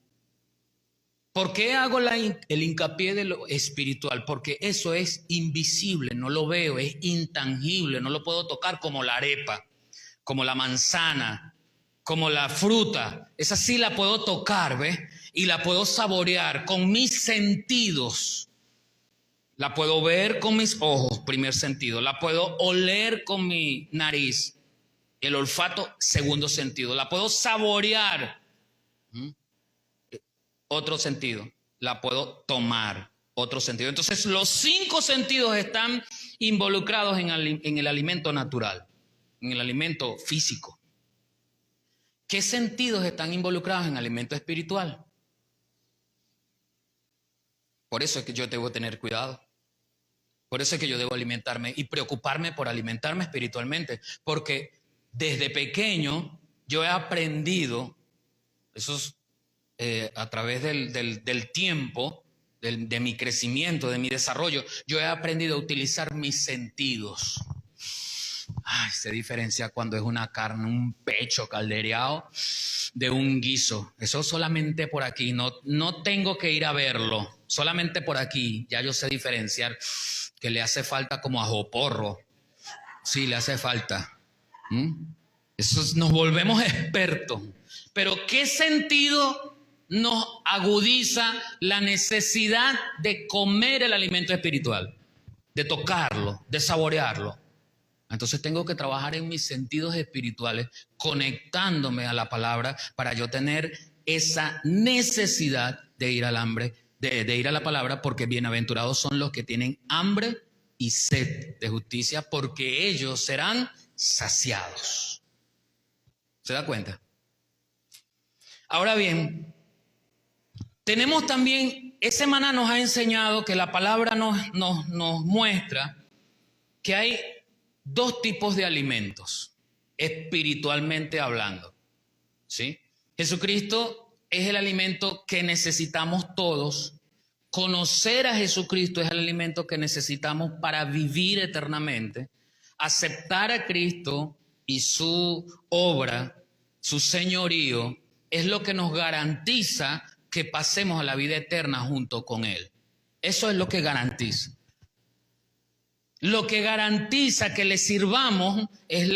¿Por qué hago el hincapié de lo espiritual? Porque eso es invisible, no lo veo, es intangible, no lo puedo tocar como la arepa, como la manzana, como la fruta. Esa sí la puedo tocar, ¿ves? Y la puedo saborear con mis sentidos. La puedo ver con mis ojos, primer sentido. La puedo oler con mi nariz, el olfato, segundo sentido. La puedo saborear. Otro sentido, la puedo tomar, otro sentido. Entonces los 5 sentidos están involucrados en el alimento natural, en el alimento físico. ¿Qué sentidos están involucrados en el alimento espiritual? Por eso es que yo debo tener cuidado. Por eso es que yo debo alimentarme y preocuparme por alimentarme espiritualmente, porque desde pequeño yo he aprendido esos a través del tiempo, de mi crecimiento, de mi desarrollo, yo he aprendido a utilizar mis sentidos. Ay, se diferencia cuando es una carne, un pecho caldereado de un guiso. Eso solamente por aquí, no tengo que ir a verlo, solamente por aquí ya yo sé diferenciar que le hace falta como ajoporro. Sí, le hace falta. Eso nos volvemos expertos. Pero ¿qué sentido nos agudiza la necesidad de comer el alimento espiritual? De tocarlo, de saborearlo. Entonces tengo que trabajar en mis sentidos espirituales, conectándome a la palabra para yo tener esa necesidad de ir al hambre, de ir a la palabra, porque bienaventurados son los que tienen hambre y sed de justicia, porque ellos serán saciados. ¿Se da cuenta? Ahora bien, tenemos también, ese maná nos ha enseñado que la palabra nos muestra que hay 2 tipos de alimentos, espiritualmente hablando, ¿sí? Jesucristo es el alimento que necesitamos todos. Conocer a Jesucristo es el alimento que necesitamos para vivir eternamente. Aceptar a Cristo y su obra, su señorío, es lo que nos garantiza que pasemos a la vida eterna junto con Él. Eso es lo que garantiza. Lo que garantiza que le sirvamos es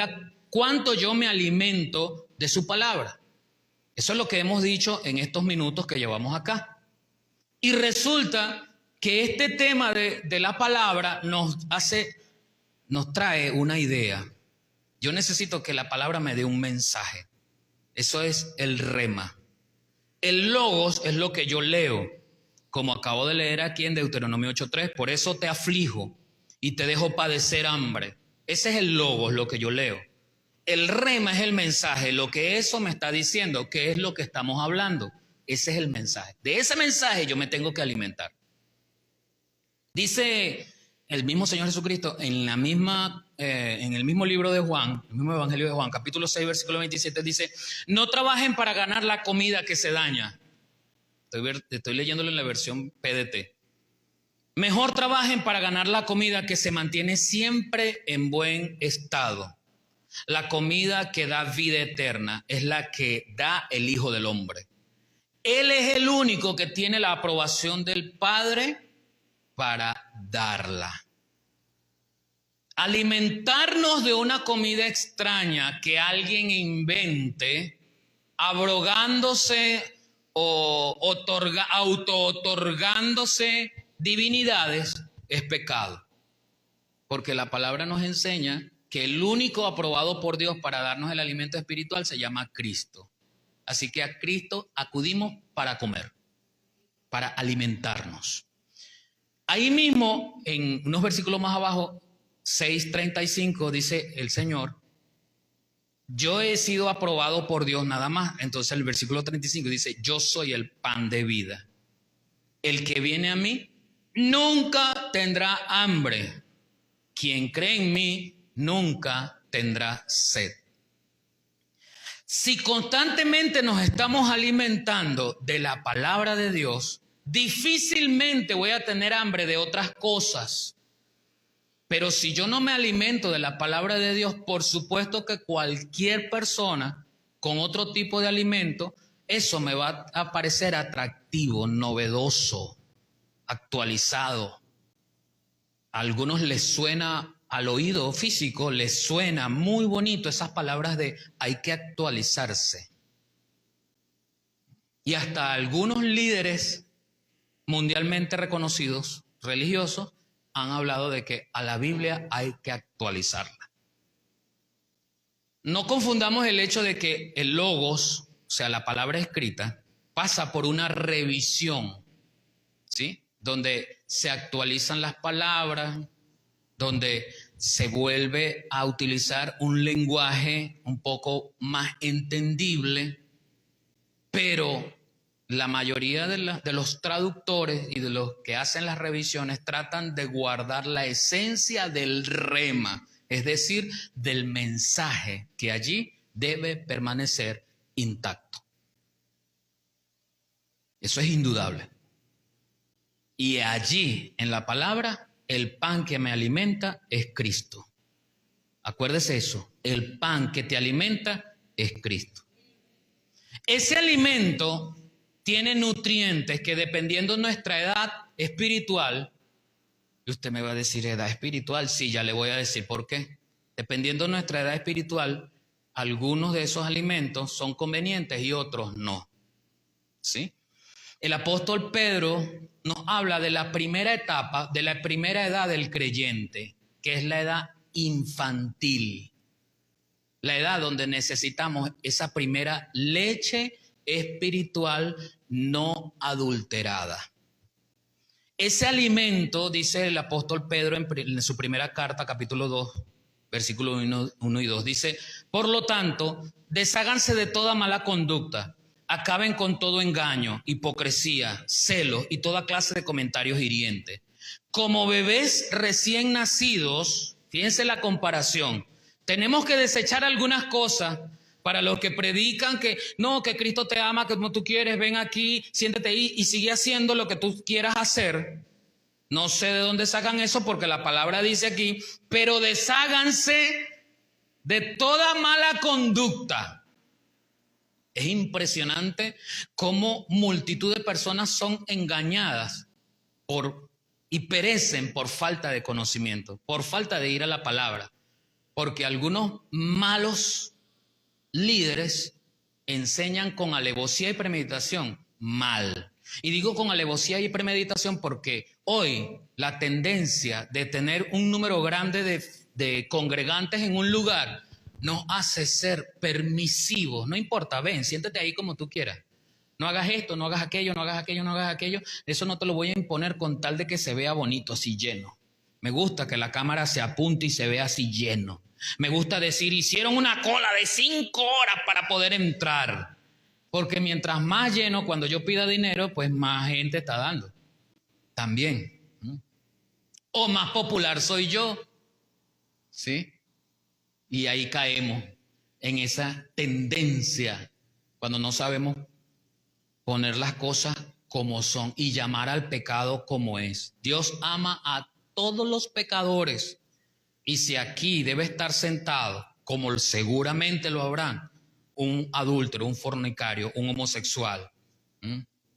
cuánto yo me alimento de su palabra. Eso es lo que hemos dicho en estos minutos que llevamos acá. Y resulta que este tema de la palabra nos trae una idea. Yo necesito que la palabra me dé un mensaje. Eso es el rema. El logos es lo que yo leo, como acabo de leer aquí en Deuteronomio 8:3. Por eso te aflijo y te dejo padecer hambre. Ese es el logos, lo que yo leo. El rema es el mensaje, lo que eso me está diciendo, que es lo que estamos hablando. Ese es el mensaje. De ese mensaje yo me tengo que alimentar. Dice el mismo Señor Jesucristo en el mismo libro de Juan, el mismo Evangelio de Juan, capítulo 6, versículo 27, dice: no trabajen para ganar la comida que se daña. Estoy leyéndolo en la versión PDT. Mejor trabajen para ganar la comida que se mantiene siempre en buen estado. La comida que da vida eterna es la que da el Hijo del Hombre. Él es el único que tiene la aprobación del Padre para darla. Alimentarnos de una comida extraña que alguien invente, abrogándose o auto-otorgándose divinidades, es pecado. Porque la palabra nos enseña que el único aprobado por Dios para darnos el alimento espiritual se llama Cristo. Así que a Cristo acudimos para comer, para alimentarnos. Ahí mismo, en unos versículos más abajo, 6:35, dice el Señor, yo he sido aprobado por Dios nada más. Entonces el versículo 35 dice, yo soy el pan de vida. El que viene a mí nunca tendrá hambre. Quien cree en mí nunca tendrá sed. Si constantemente nos estamos alimentando de la palabra de Dios, difícilmente voy a tener hambre de otras cosas. Pero si yo no me alimento de la palabra de Dios, por supuesto que cualquier persona con otro tipo de alimento, eso me va a parecer atractivo, novedoso, actualizado. A algunos les suena, al oído físico, les suena muy bonito esas palabras de hay que actualizarse. Y hasta algunos líderes mundialmente reconocidos, religiosos, han hablado de que a la Biblia hay que actualizarla. No confundamos el hecho de que el logos, o sea, la palabra escrita, pasa por una revisión, ¿sí? Donde se actualizan las palabras, donde se vuelve a utilizar un lenguaje un poco más entendible, pero la mayoría de los traductores y de los que hacen las revisiones tratan de guardar la esencia del rema, es decir, del mensaje que allí debe permanecer intacto. Eso es indudable. Y allí, en la palabra, el pan que me alimenta es Cristo. Acuérdese eso, el pan que te alimenta es Cristo. Ese alimento tiene nutrientes que dependiendo de nuestra edad espiritual, y usted me va a decir edad espiritual, sí, ya le voy a decir por qué. Dependiendo de nuestra edad espiritual, algunos de esos alimentos son convenientes y otros no. ¿Sí? El apóstol Pedro nos habla de la primera etapa, de la primera edad del creyente, que es la edad infantil. La edad donde necesitamos esa primera leche espiritual no adulterada. Ese alimento, dice el apóstol Pedro en su primera carta, capítulo 2, versículos 1 y 2, dice, por lo tanto, desháganse de toda mala conducta, acaben con todo engaño, hipocresía, celos y toda clase de comentarios hirientes. Como bebés recién nacidos, fíjense la comparación, tenemos que desechar algunas cosas. Para los que predican que no, que Cristo te ama, que como tú quieres, ven aquí, siéntate ahí y sigue haciendo lo que tú quieras hacer. No sé de dónde sacan eso porque la palabra dice aquí, pero desháganse de toda mala conducta. Es impresionante cómo multitud de personas son engañadas y perecen por falta de conocimiento, por falta de ir a la palabra, porque algunos malos líderes enseñan con alevosía y premeditación mal. Y digo con alevosía y premeditación porque hoy la tendencia de tener un número grande de congregantes en un lugar nos hace ser permisivos. No importa, ven, siéntate ahí como tú quieras. No hagas esto, no hagas aquello, no hagas aquello, no hagas aquello. Eso no te lo voy a imponer con tal de que se vea bonito, así lleno. Me gusta que la cámara se apunte y se vea así lleno. Me gusta decir, hicieron una cola de 5 horas para poder entrar. Porque mientras más lleno, cuando yo pida dinero, pues más gente está dando. También. O más popular soy yo. ¿Sí? Y ahí caemos en esa tendencia cuando no sabemos poner las cosas como son y llamar al pecado como es. Dios ama a todos los pecadores. Y si aquí debe estar sentado como seguramente lo habrán, un adúltero, un fornicario, un homosexual,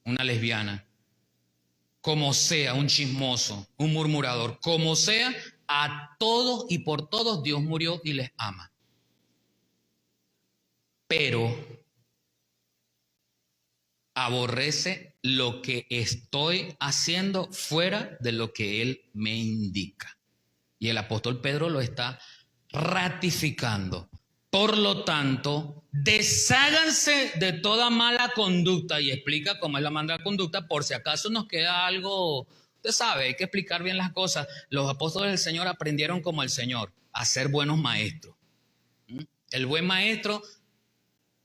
una lesbiana, como sea, un chismoso, un murmurador, como sea, a todos y por todos Dios murió y les ama. Pero aborrece lo que estoy haciendo fuera de lo que Él me indica. Y el apóstol Pedro lo está ratificando. Por lo tanto, desháganse de toda mala conducta, y explica cómo es la mala conducta por si acaso nos queda algo. Usted sabe, hay que explicar bien las cosas. Los apóstoles del Señor aprendieron como el Señor a ser buenos maestros. El buen maestro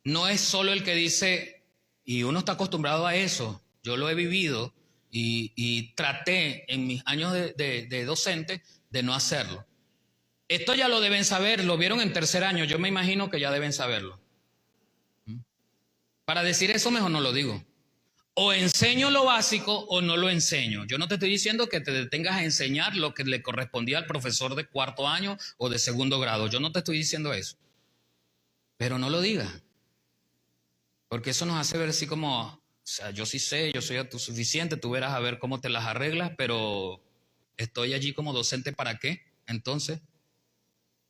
no es solo el que dice, y uno está acostumbrado a eso, yo lo he vivido y traté en mis años de docente de no hacerlo. Esto ya lo deben saber, lo vieron en tercer año, yo me imagino que ya deben saberlo. Para decir eso mejor no lo digo. O enseño lo básico o no lo enseño. Yo no te estoy diciendo que te detengas a enseñar lo que le correspondía al profesor de cuarto año o de segundo grado. Yo no te estoy diciendo eso. Pero no lo digas. Porque eso nos hace ver así como, o sea, yo sí sé, yo soy autosuficiente, tú verás a ver cómo te las arreglas, pero estoy allí como docente ¿para qué? Entonces,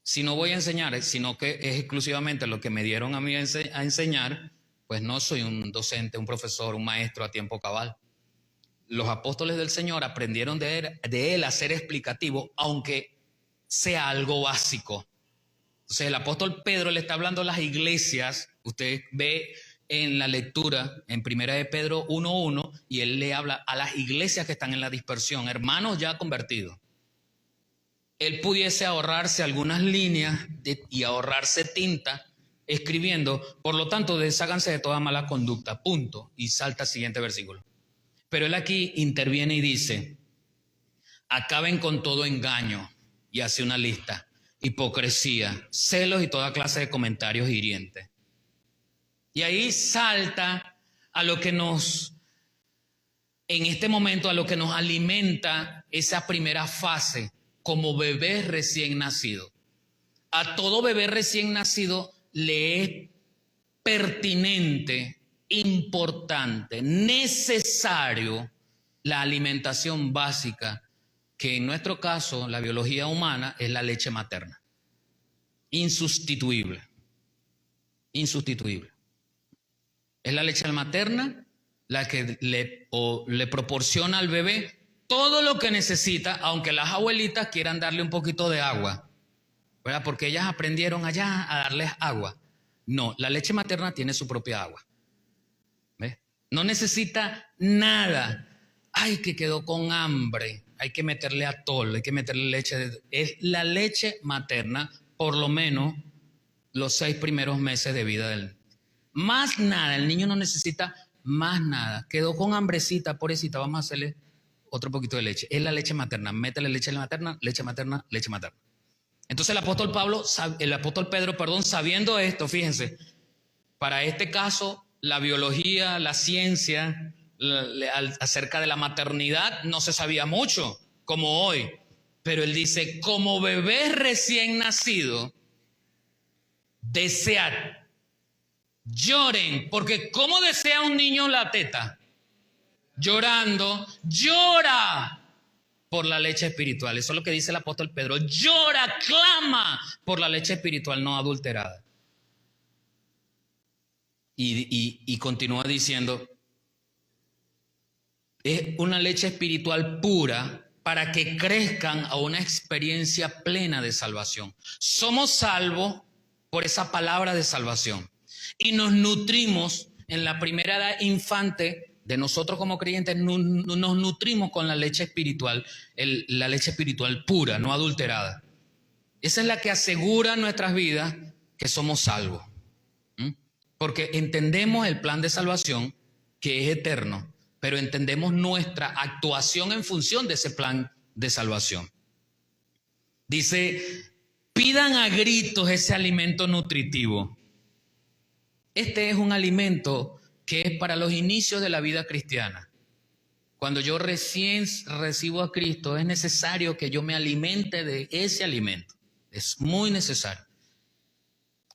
si no voy a enseñar, sino que es exclusivamente lo que me dieron a mí a enseñar, pues no soy un docente, un profesor, un maestro a tiempo cabal. Los apóstoles del Señor aprendieron de él a ser explicativo, aunque sea algo básico. Entonces el apóstol Pedro le está hablando a las iglesias, usted ve en la lectura en primera de Pedro 1:1, y él le habla a las iglesias que están en la dispersión, hermanos ya convertidos. Él pudiese ahorrarse algunas líneas y ahorrarse tinta escribiendo, por lo tanto, desháganse de toda mala conducta, punto, y salta al siguiente versículo. Pero él aquí interviene y dice, acaben con todo engaño, y hace una lista, hipocresía, celos y toda clase de comentarios hirientes. Y ahí salta a lo que nos, en este momento, a lo que nos alimenta esa primera fase como bebé recién nacido. A todo bebé recién nacido le es pertinente, importante, necesario la alimentación básica, que en nuestro caso, la biología humana, es la leche materna. Insustituible. Insustituible. Es la leche materna la que le proporciona al bebé todo lo que necesita, aunque las abuelitas quieran darle un poquito de agua, ¿verdad? Porque ellas aprendieron allá a darles agua. No, la leche materna tiene su propia agua. ¿Ves? No necesita nada. Ay, que quedó con hambre. Hay que meterle atol, hay que meterle leche. Es la leche materna, por lo menos los 6 primeros meses de vida del niño. Más nada, el niño no necesita más nada. Quedó con hambrecita, pobrecita, vamos a hacerle otro poquito de leche. Es la leche materna. Métele leche materna, leche materna, leche materna. Entonces el apóstol Pedro, sabiendo esto, fíjense, para este caso, la biología, la ciencia, acerca de la maternidad, no se sabía mucho, como hoy. Pero él dice, como bebé recién nacido, desead, lloren, porque ¿cómo desea un niño la teta? Llorando, llora por la leche espiritual. Eso es lo que dice el apóstol Pedro. Llora, clama por la leche espiritual no adulterada. Y continúa diciendo, es una leche espiritual pura para que crezcan a una experiencia plena de salvación. Somos salvos por esa palabra de salvación y nos nutrimos en la primera edad infante de nosotros como creyentes, nos nutrimos con la leche espiritual, la leche espiritual pura, no adulterada. Esa es la que asegura en nuestras vidas que somos salvos. Porque entendemos el plan de salvación que es eterno, pero entendemos nuestra actuación en función de ese plan de salvación. Dice, pidan a gritos ese alimento nutritivo. Este es un alimento que es para los inicios de la vida cristiana. Cuando yo recién recibo a Cristo, es necesario que yo me alimente de ese alimento. Es muy necesario.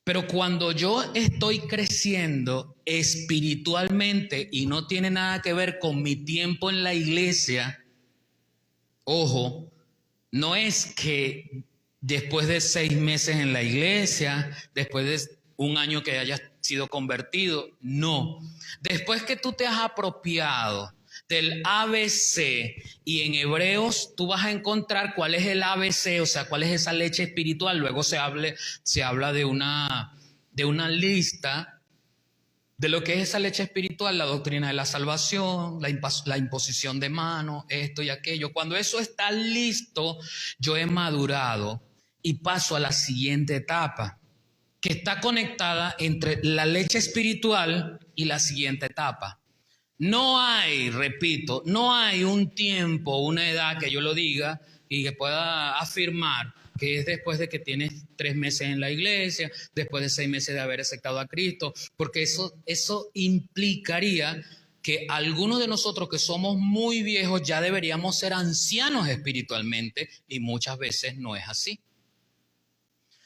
Pero cuando yo estoy creciendo espiritualmente y no tiene nada que ver con mi tiempo en la iglesia, ojo, no es que después de 6 meses en la iglesia, después de un año que hayas sido convertido, no. Después que tú te has apropiado del ABC, y en Hebreos tú vas a encontrar cuál es el ABC, o sea, cuál es esa leche espiritual. Luego se habla de una lista de lo que es esa leche espiritual, la doctrina de la salvación, la imposición de manos, esto y aquello. Cuando eso está listo, yo he madurado y paso a la siguiente etapa, que está conectada entre la leche espiritual y la siguiente etapa. No hay, repito, no hay un tiempo, una edad que yo lo diga y que pueda afirmar que es después de que tienes 3 meses en la iglesia, después de 6 meses de haber aceptado a Cristo, porque eso implicaría que algunos de nosotros que somos muy viejos ya deberíamos ser ancianos espiritualmente, y muchas veces no es así.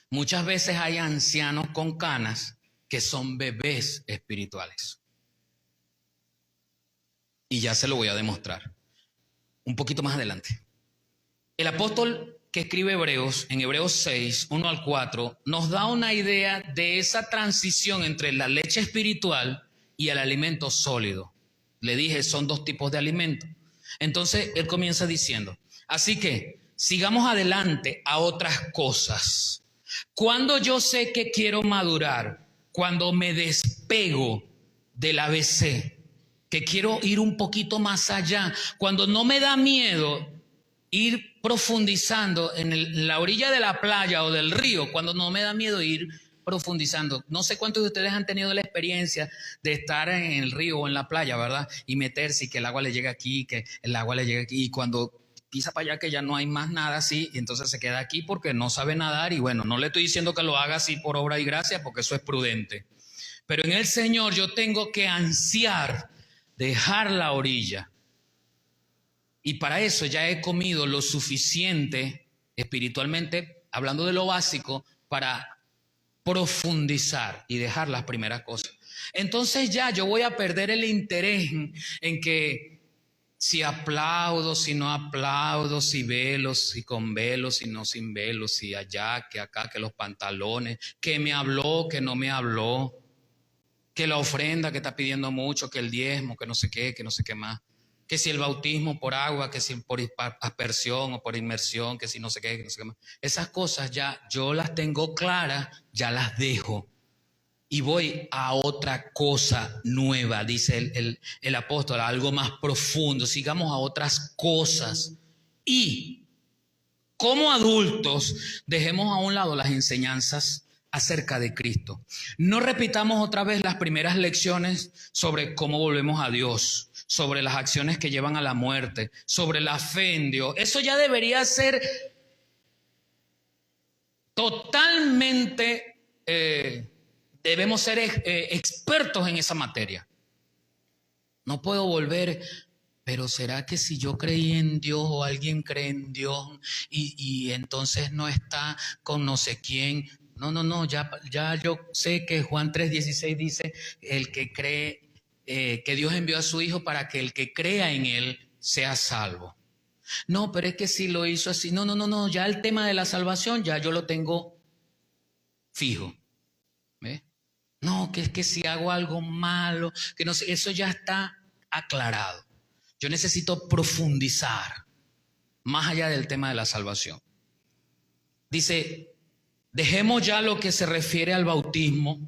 Muchas veces hay ancianos con canas que son bebés espirituales. Y ya se lo voy a demostrar un poquito más adelante. El apóstol que escribe Hebreos, en Hebreos 6, 1 al 4, nos da una idea de esa transición entre la leche espiritual y el alimento sólido. Le dije, son 2 tipos de alimentos. Entonces, él comienza diciendo, así que sigamos adelante a otras cosas. Cuando yo sé que quiero madurar, cuando me despego del ABC, que quiero ir un poquito más allá, cuando no me da miedo ir profundizando en la orilla de la playa o del río, cuando no me da miedo ir profundizando. No sé cuántos de ustedes han tenido la experiencia de estar en el río o en la playa, ¿verdad? Y meterse y que el agua le llegue aquí, que el agua le llegue aquí, y cuando pisa para allá que ya no hay más nada así, y entonces se queda aquí porque no sabe nadar. Y bueno, no le estoy diciendo que lo haga así por obra y gracia, porque eso es prudente. Pero en el Señor yo tengo que ansiar dejar la orilla. Y para eso ya he comido lo suficiente espiritualmente, hablando de lo básico, para profundizar y dejar las primeras cosas. Entonces ya yo voy a perder el interés en que si aplaudo, si no aplaudo, si velo, si con velo, si no sin velo, si allá, que acá, que los pantalones, que me habló, que no me habló, que la ofrenda que está pidiendo mucho, que el diezmo, que no sé qué más. Que si el bautismo por agua, que si por aspersión o por inmersión, que si no sé qué, que no sé qué más. Esas cosas ya yo las tengo claras, ya las dejo. Y voy a otra cosa nueva, dice el apóstol, a algo más profundo. Sigamos a otras cosas. Y como adultos, dejemos a un lado las enseñanzas acerca de Cristo. No repitamos otra vez las primeras lecciones sobre cómo volvemos a Dios, sobre las acciones que llevan a la muerte, sobre la fe en Dios. Eso ya debería ser totalmente, debemos ser expertos en esa materia. No puedo volver, pero ¿será que si yo creí en Dios o alguien cree en Dios y entonces no está con no sé quién? No, ya yo sé que Juan 3:16 dice, el que cree, que Dios envió a su Hijo para que el que crea en Él sea salvo. No, pero es que si lo hizo así, no, ya el tema de la salvación ya yo lo tengo fijo. ¿Ves? No, que es que si hago algo malo, que no sé, eso ya está aclarado. Yo necesito profundizar más allá del tema de la salvación. Dice, dejemos ya lo que se refiere al bautismo,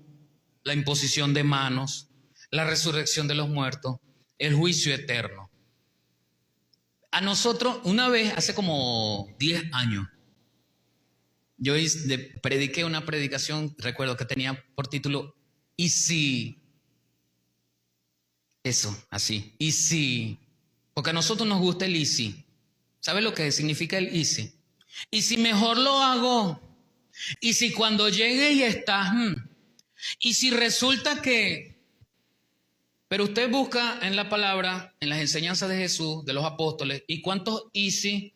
la imposición de manos, la resurrección de los muertos, el juicio eterno. A nosotros, una vez, hace como 10 años, yo prediqué una predicación, recuerdo que tenía por título, ¿y si? Eso, así, ¿y si? Porque a nosotros nos gusta el easy. ¿Sabe lo que significa el easy? Y si mejor lo hago, y si cuando llegue y está, y si resulta que, pero usted busca en la palabra, en las enseñanzas de Jesús, de los apóstoles, ¿y cuántos easy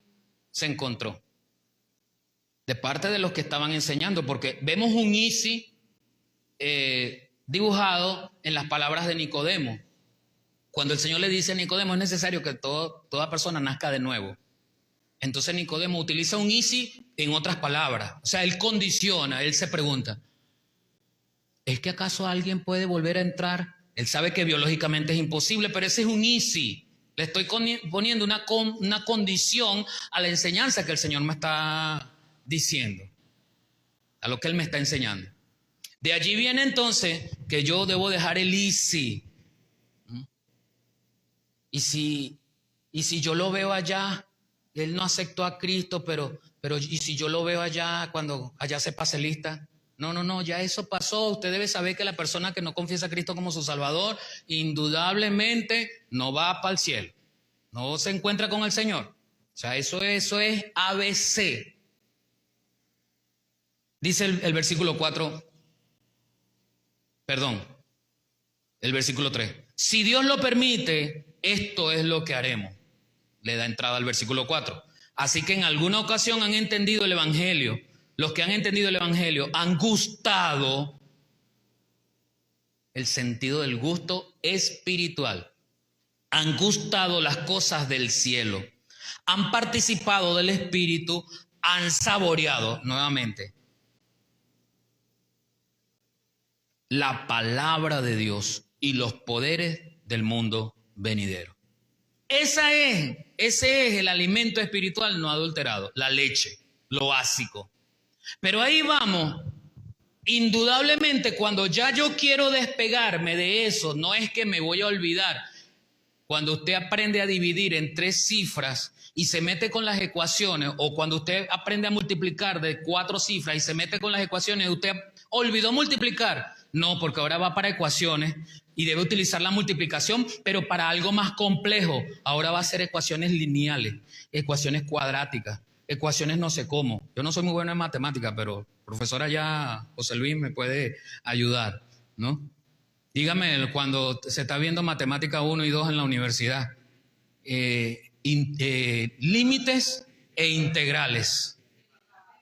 se encontró? De parte de los que estaban enseñando, porque vemos un easy dibujado en las palabras de Nicodemo. Cuando el Señor le dice a Nicodemo, es necesario que toda persona nazca de nuevo. Entonces Nicodemo utiliza un easy en otras palabras. O sea, él condiciona, él se pregunta, ¿es que acaso alguien puede volver a entrar? Él sabe que biológicamente es imposible, pero ese es un easy. Le estoy poniendo una condición a la enseñanza que el Señor me está diciendo, a lo que Él me está enseñando. De allí viene entonces que yo debo dejar el easy. Y si yo lo veo allá, él no aceptó a Cristo, pero y si yo lo veo allá, cuando allá se pase lista. No, ya eso pasó. Usted debe saber que la persona que no confiesa a Cristo como su Salvador, indudablemente no va para el cielo. No se encuentra con el Señor. O sea, eso es ABC. Dice el versículo 4, perdón, el versículo 3. Si Dios lo permite, esto es lo que haremos. Le da entrada al versículo 4. Así que en alguna ocasión han entendido el Evangelio. Los que han entendido el Evangelio han gustado el sentido del gusto espiritual. Han gustado las cosas del cielo. Han participado del Espíritu. Han saboreado nuevamente la palabra de Dios y los poderes del mundo venidero. Ese es el alimento espiritual no adulterado, la leche, lo básico. Pero ahí vamos, indudablemente cuando ya yo quiero despegarme de eso, no es que me voy a olvidar. Cuando usted aprende a dividir en 3 cifras y se mete con las ecuaciones, o cuando usted aprende a multiplicar de 4 cifras y se mete con las ecuaciones, usted olvidó multiplicar. No, porque ahora va para ecuaciones y debe utilizar la multiplicación, pero para algo más complejo. Ahora va a ser ecuaciones lineales, ecuaciones cuadráticas, ecuaciones no sé cómo. Yo no soy muy bueno en matemáticas, pero el profesor allá, José Luis, me puede ayudar, ¿no? Dígame, cuando se está viendo matemática 1 y 2 en la universidad, límites e integrales,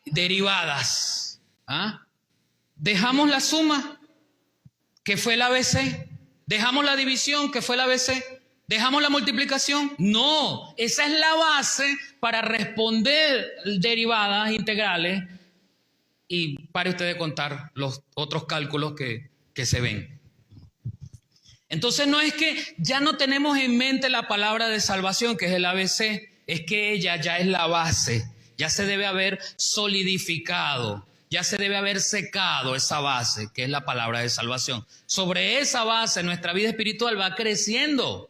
derivadas, ¿ah? Dejamos la suma, que fue el ABC, dejamos la división, que fue el ABC, dejamos la multiplicación. No, esa es la base para responder derivadas integrales y pare usted de contar los otros cálculos que se ven. Entonces no es que ya no tenemos en mente la palabra de salvación, que es el ABC, es que ella ya es la base, ya se debe haber solidificado, ya se debe haber secado esa base, que es la palabra de salvación. Sobre esa base nuestra vida espiritual va creciendo,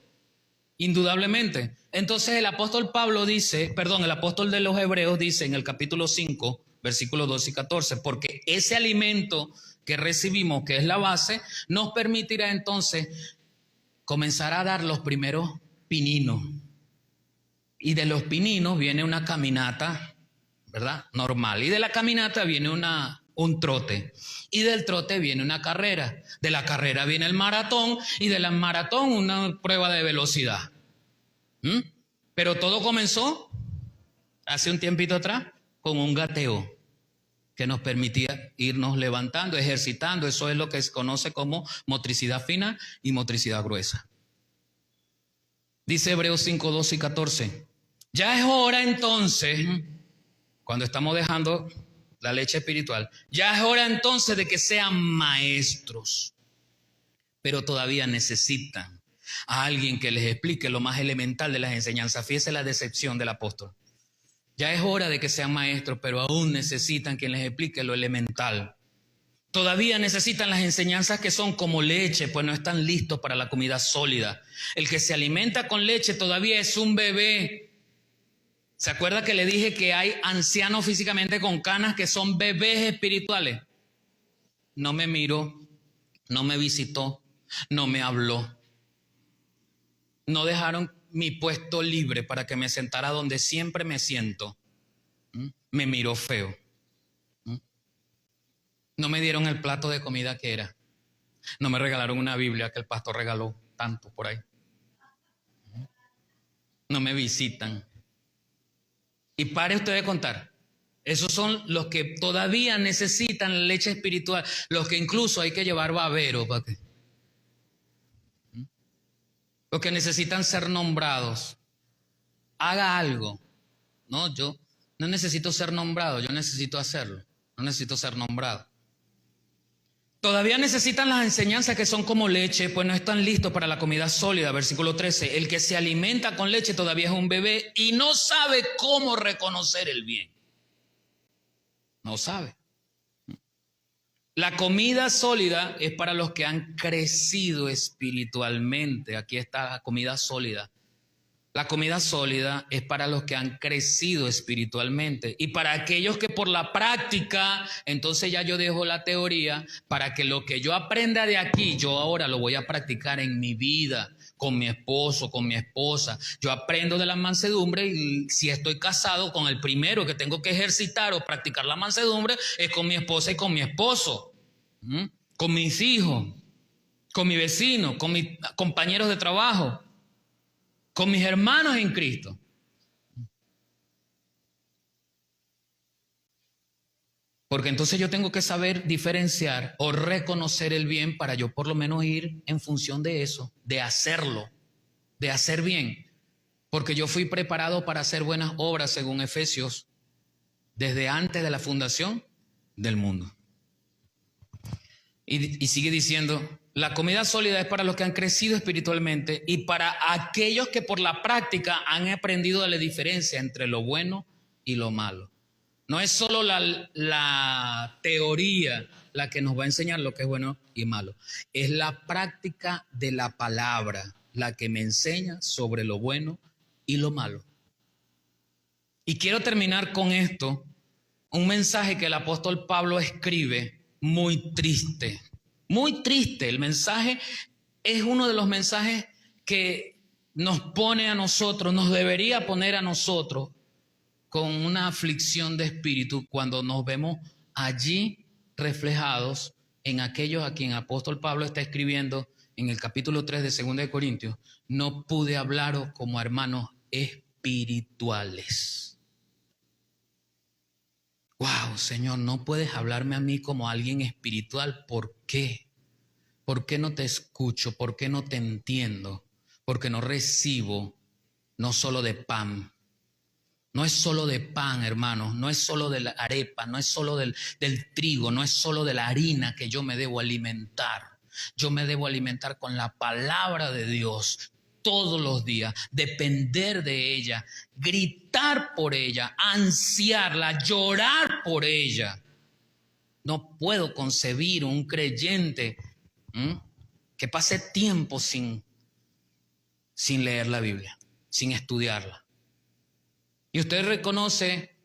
indudablemente. Entonces el apóstol el apóstol de los Hebreos dice en el capítulo 5, versículos 12 y 14, porque ese alimento que recibimos, que es la base, nos permitirá entonces comenzar a dar los primeros pininos. Y de los pininos viene una caminata, ¿verdad? Normal. Y de la caminata viene un trote. Y del trote viene una carrera. De la carrera viene el maratón. Y de la maratón una prueba de velocidad. Pero todo comenzó hace un tiempito atrás con un gateo que nos permitía irnos levantando, ejercitando. Eso es lo que se conoce como motricidad fina y motricidad gruesa. Dice Hebreos 5, 12 y 14. Ya es hora entonces, cuando estamos dejando la leche espiritual, ya es hora entonces de que sean maestros. Pero todavía necesitan a alguien que les explique lo más elemental de las enseñanzas. Fíjese la decepción del apóstol. Ya es hora de que sean maestros, pero aún necesitan quien les explique lo elemental. Todavía necesitan las enseñanzas que son como leche, pues no están listos para la comida sólida. El que se alimenta con leche todavía es un bebé. ¿Se acuerda que le dije que hay ancianos físicamente con canas que son bebés espirituales? No me miró, no me visitó, no me habló. No dejaron mi puesto libre para que me sentara donde siempre me siento. Me miró feo. No me dieron el plato de comida que era. No me regalaron una Biblia que el pastor regaló tanto por ahí. No me visitan. Y pare usted de contar. Esos son los que todavía necesitan leche espiritual, los que incluso hay que llevar babero para que, los que necesitan ser nombrados. Haga algo. No, yo no necesito ser nombrado, yo necesito hacerlo. No necesito ser nombrado. Todavía necesitan las enseñanzas que son como leche, pues no están listos para la comida sólida. Versículo 13. El que se alimenta con leche todavía es un bebé y no sabe cómo reconocer el bien. No sabe. La comida sólida es para los que han crecido espiritualmente. Aquí está la comida sólida. La comida sólida es para los que han crecido espiritualmente. Y para aquellos que por la práctica, entonces ya yo dejo la teoría, para que lo que yo aprenda de aquí, yo ahora lo voy a practicar en mi vida, con mi esposo, con mi esposa. Yo aprendo de la mansedumbre y si estoy casado, con el primero que tengo que ejercitar o practicar la mansedumbre es con mi esposa y con mi esposo, con mis hijos, con mi vecino, con mis compañeros de trabajo, con mis hermanos en Cristo. Porque entonces yo tengo que saber diferenciar o reconocer el bien para yo por lo menos ir en función de eso, de hacerlo, de hacer bien. Porque yo fui preparado para hacer buenas obras según Efesios desde antes de la fundación del mundo. Y sigue diciendo, la comida sólida es para los que han crecido espiritualmente y para aquellos que por la práctica han aprendido la diferencia entre lo bueno y lo malo. No es solo la teoría la que nos va a enseñar lo que es bueno y malo. Es la práctica de la palabra la que me enseña sobre lo bueno y lo malo. Y quiero terminar con esto, un mensaje que el apóstol Pablo escribe muy triste, muy triste. El mensaje es uno de los mensajes que nos pone a nosotros, nos debería poner a nosotros con una aflicción de espíritu cuando nos vemos allí reflejados en aquellos a quien el apóstol Pablo está escribiendo en el capítulo 3 de 2 de Corintios. No pude hablaros como hermanos espirituales. Wow, Señor, no puedes hablarme a mí como alguien espiritual. ¿Por qué? ¿Por qué no te escucho? ¿Por qué no te entiendo? Porque no recibo no solo de pan. No es solo de pan, hermanos, no es solo de la arepa, no es solo del trigo, no es solo de la harina que yo me debo alimentar. Yo me debo alimentar con la palabra de Dios todos los días, depender de ella, gritar por ella, ansiarla, llorar por ella. No puedo concebir un creyente que pase tiempo sin leer la Biblia, sin estudiarla. Y usted reconoce,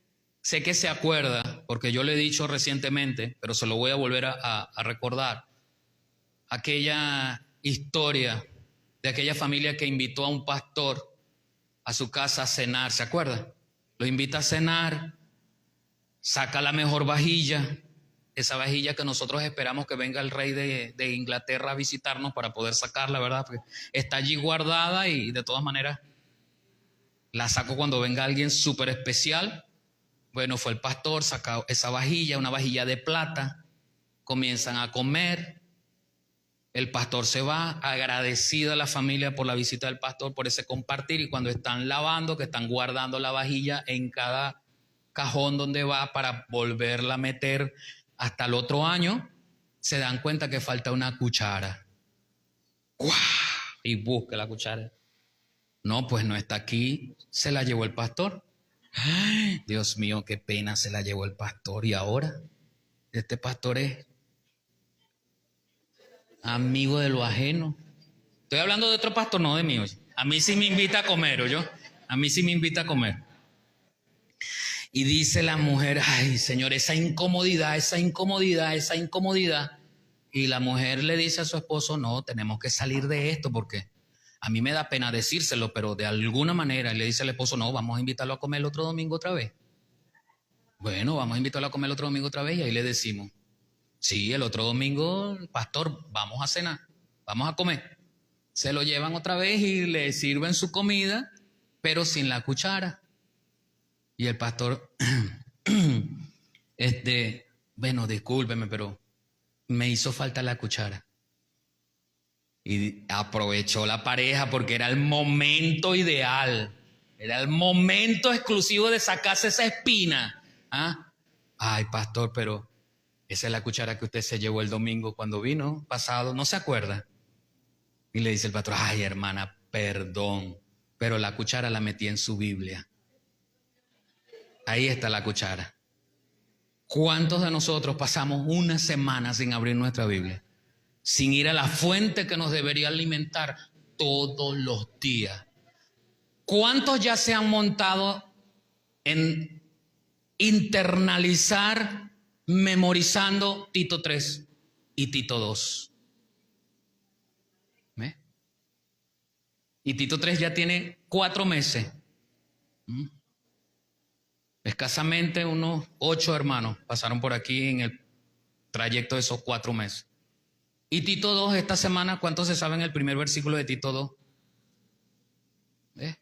sé que se acuerda, porque yo le he dicho recientemente, pero se lo voy a volver a recordar, aquella historia de aquella familia que invitó a un pastor a su casa a cenar, ¿se acuerda? Lo invita a cenar, saca la mejor vajilla, esa vajilla que nosotros esperamos que venga el rey de Inglaterra a visitarnos para poder sacarla, ¿verdad? Porque está allí guardada y de todas maneras la saco cuando venga alguien súper especial. Bueno, fue el pastor, sacó esa vajilla, una vajilla de plata, comienzan a comer. El pastor se va, agradecido a la familia por la visita del pastor, por ese compartir, y cuando están lavando, que están guardando la vajilla en cada cajón donde va para volverla a meter hasta el otro año, se dan cuenta que falta una cuchara. ¡Guau! Y busca la cuchara. No, pues no está aquí, se la llevó el pastor. Ay, Dios mío, qué pena, se la llevó el pastor. ¿Y ahora? Este pastor es amigo de lo ajeno. Estoy hablando de otro pastor, no de mí. Oye. A mí sí me invita a comer, ¿oyó? A mí sí me invita a comer. Y dice la mujer, ay, Señor, esa incomodidad. Y la mujer le dice a su esposo, no, tenemos que salir de esto porque a mí me da pena decírselo, pero de alguna manera le dice al esposo, no, vamos a invitarlo a comer el otro domingo otra vez. Bueno, vamos a invitarlo a comer el otro domingo otra vez y ahí le decimos, sí, el otro domingo, pastor, vamos a cenar, vamos a comer. Se lo llevan otra vez y le sirven su comida, pero sin la cuchara. Y el pastor, Bueno, discúlpeme, pero me hizo falta la cuchara. Y aprovechó la pareja porque era el momento ideal. Era el momento exclusivo de sacarse esa espina. ¿Ah? Ay, pastor, pero esa es la cuchara que usted se llevó el domingo cuando vino pasado. ¿No se acuerda? Y le dice el pastor, ay, hermana, perdón, pero la cuchara la metí en su Biblia. Ahí está la cuchara. ¿Cuántos de nosotros pasamos una semana sin abrir nuestra Biblia? Sin ir a la fuente que nos debería alimentar todos los días. ¿Cuántos ya se han montado en internalizar, memorizando Tito 3 y Tito 2? ¿Ve? Y Tito 3 ya tiene 4 meses. Escasamente unos 8 hermanos pasaron por aquí en el trayecto de esos 4 meses. Y Tito 2, esta semana, ¿cuántos se saben el primer versículo de Tito 2? ¿Eh?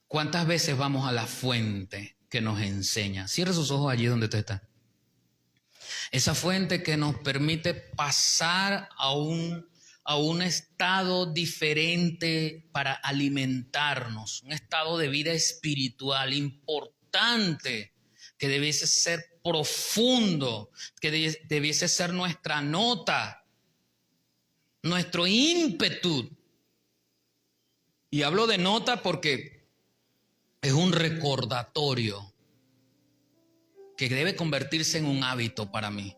¿Cuántas veces vamos a la fuente que nos enseña? Cierre sus ojos allí donde usted está. Esa fuente que nos permite pasar a un estado diferente para alimentarnos, un estado de vida espiritual importante que debiese ser profundo, que debiese ser nuestra nota, nuestro ímpetu. Y hablo de nota porque es un recordatorio que debe convertirse en un hábito para mí.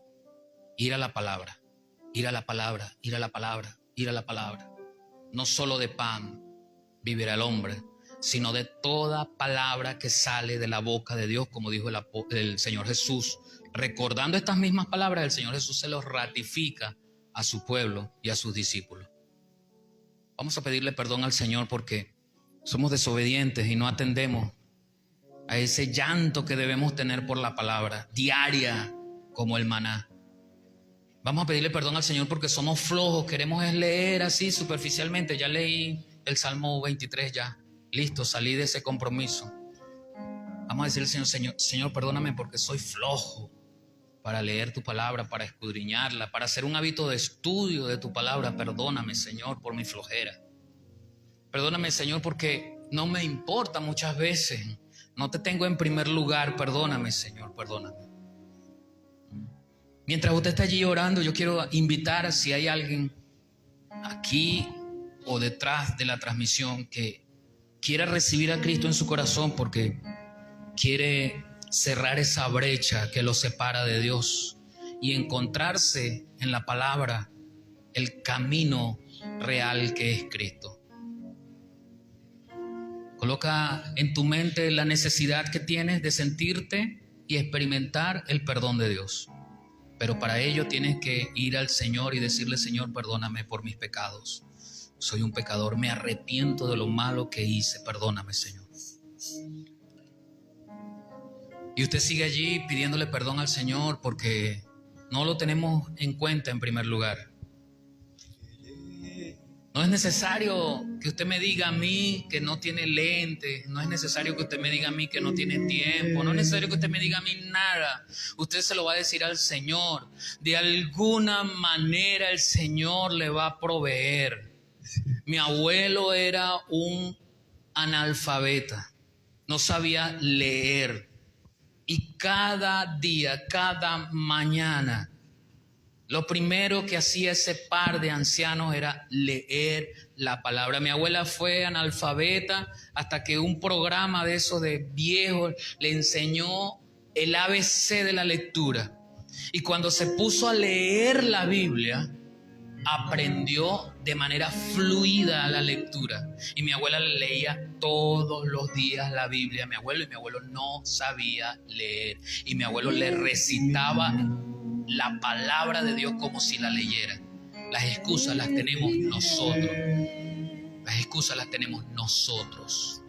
Ir a la palabra, ir a la palabra, ir a la palabra, ir a la palabra. No solo de pan vivirá el hombre, sino de toda palabra que sale de la boca de Dios, como dijo el Señor Jesús. Recordando estas mismas palabras, el Señor Jesús se los ratifica a su pueblo y a sus discípulos. Vamos a pedirle perdón al Señor porque somos desobedientes y no atendemos a ese llanto que debemos tener por la palabra diaria como el maná. Vamos a pedirle perdón al Señor porque somos flojos, queremos leer así superficialmente. Ya leí el Salmo 23 ya, listo, salí de ese compromiso. Vamos a decirle al Señor, perdóname porque soy flojo para leer tu palabra, para escudriñarla, para hacer un hábito de estudio de tu palabra. Perdóname, Señor, por mi flojera. Perdóname, Señor, porque no me importa muchas veces. No te tengo en primer lugar. Perdóname, Señor, perdóname. Mientras usted está allí orando, yo quiero invitar a si hay alguien aquí o detrás de la transmisión que quiera recibir a Cristo en su corazón porque quiere cerrar esa brecha que lo separa de Dios y encontrarse en la palabra el camino real que es Cristo. Coloca en tu mente la necesidad que tienes de sentirte y experimentar el perdón de Dios. Pero para ello tienes que ir al Señor y decirle: Señor, perdóname por mis pecados. Soy un pecador, me arrepiento de lo malo que hice. Perdóname, Señor. Y usted sigue allí pidiéndole perdón al Señor porque no lo tenemos en cuenta en primer lugar. No es necesario que usted me diga a mí que no tiene lentes, no es necesario que usted me diga a mí que no tiene tiempo, no es necesario que usted me diga a mí nada. Usted se lo va a decir al Señor. De alguna manera el Señor le va a proveer. Mi abuelo era un analfabeta, no sabía leer. Y cada día, cada mañana, lo primero que hacía ese par de ancianos era leer la palabra. Mi abuela fue analfabeta hasta que un programa de esos de viejos le enseñó el ABC de la lectura. Y cuando se puso a leer la Biblia, aprendió de manera fluida la lectura. Y mi abuela le leía todos los días la Biblia a mi abuelo, y mi abuelo no sabía leer. Y mi abuelo le recitaba la palabra de Dios como si la leyera. Las excusas las tenemos nosotros. Las excusas las tenemos nosotros.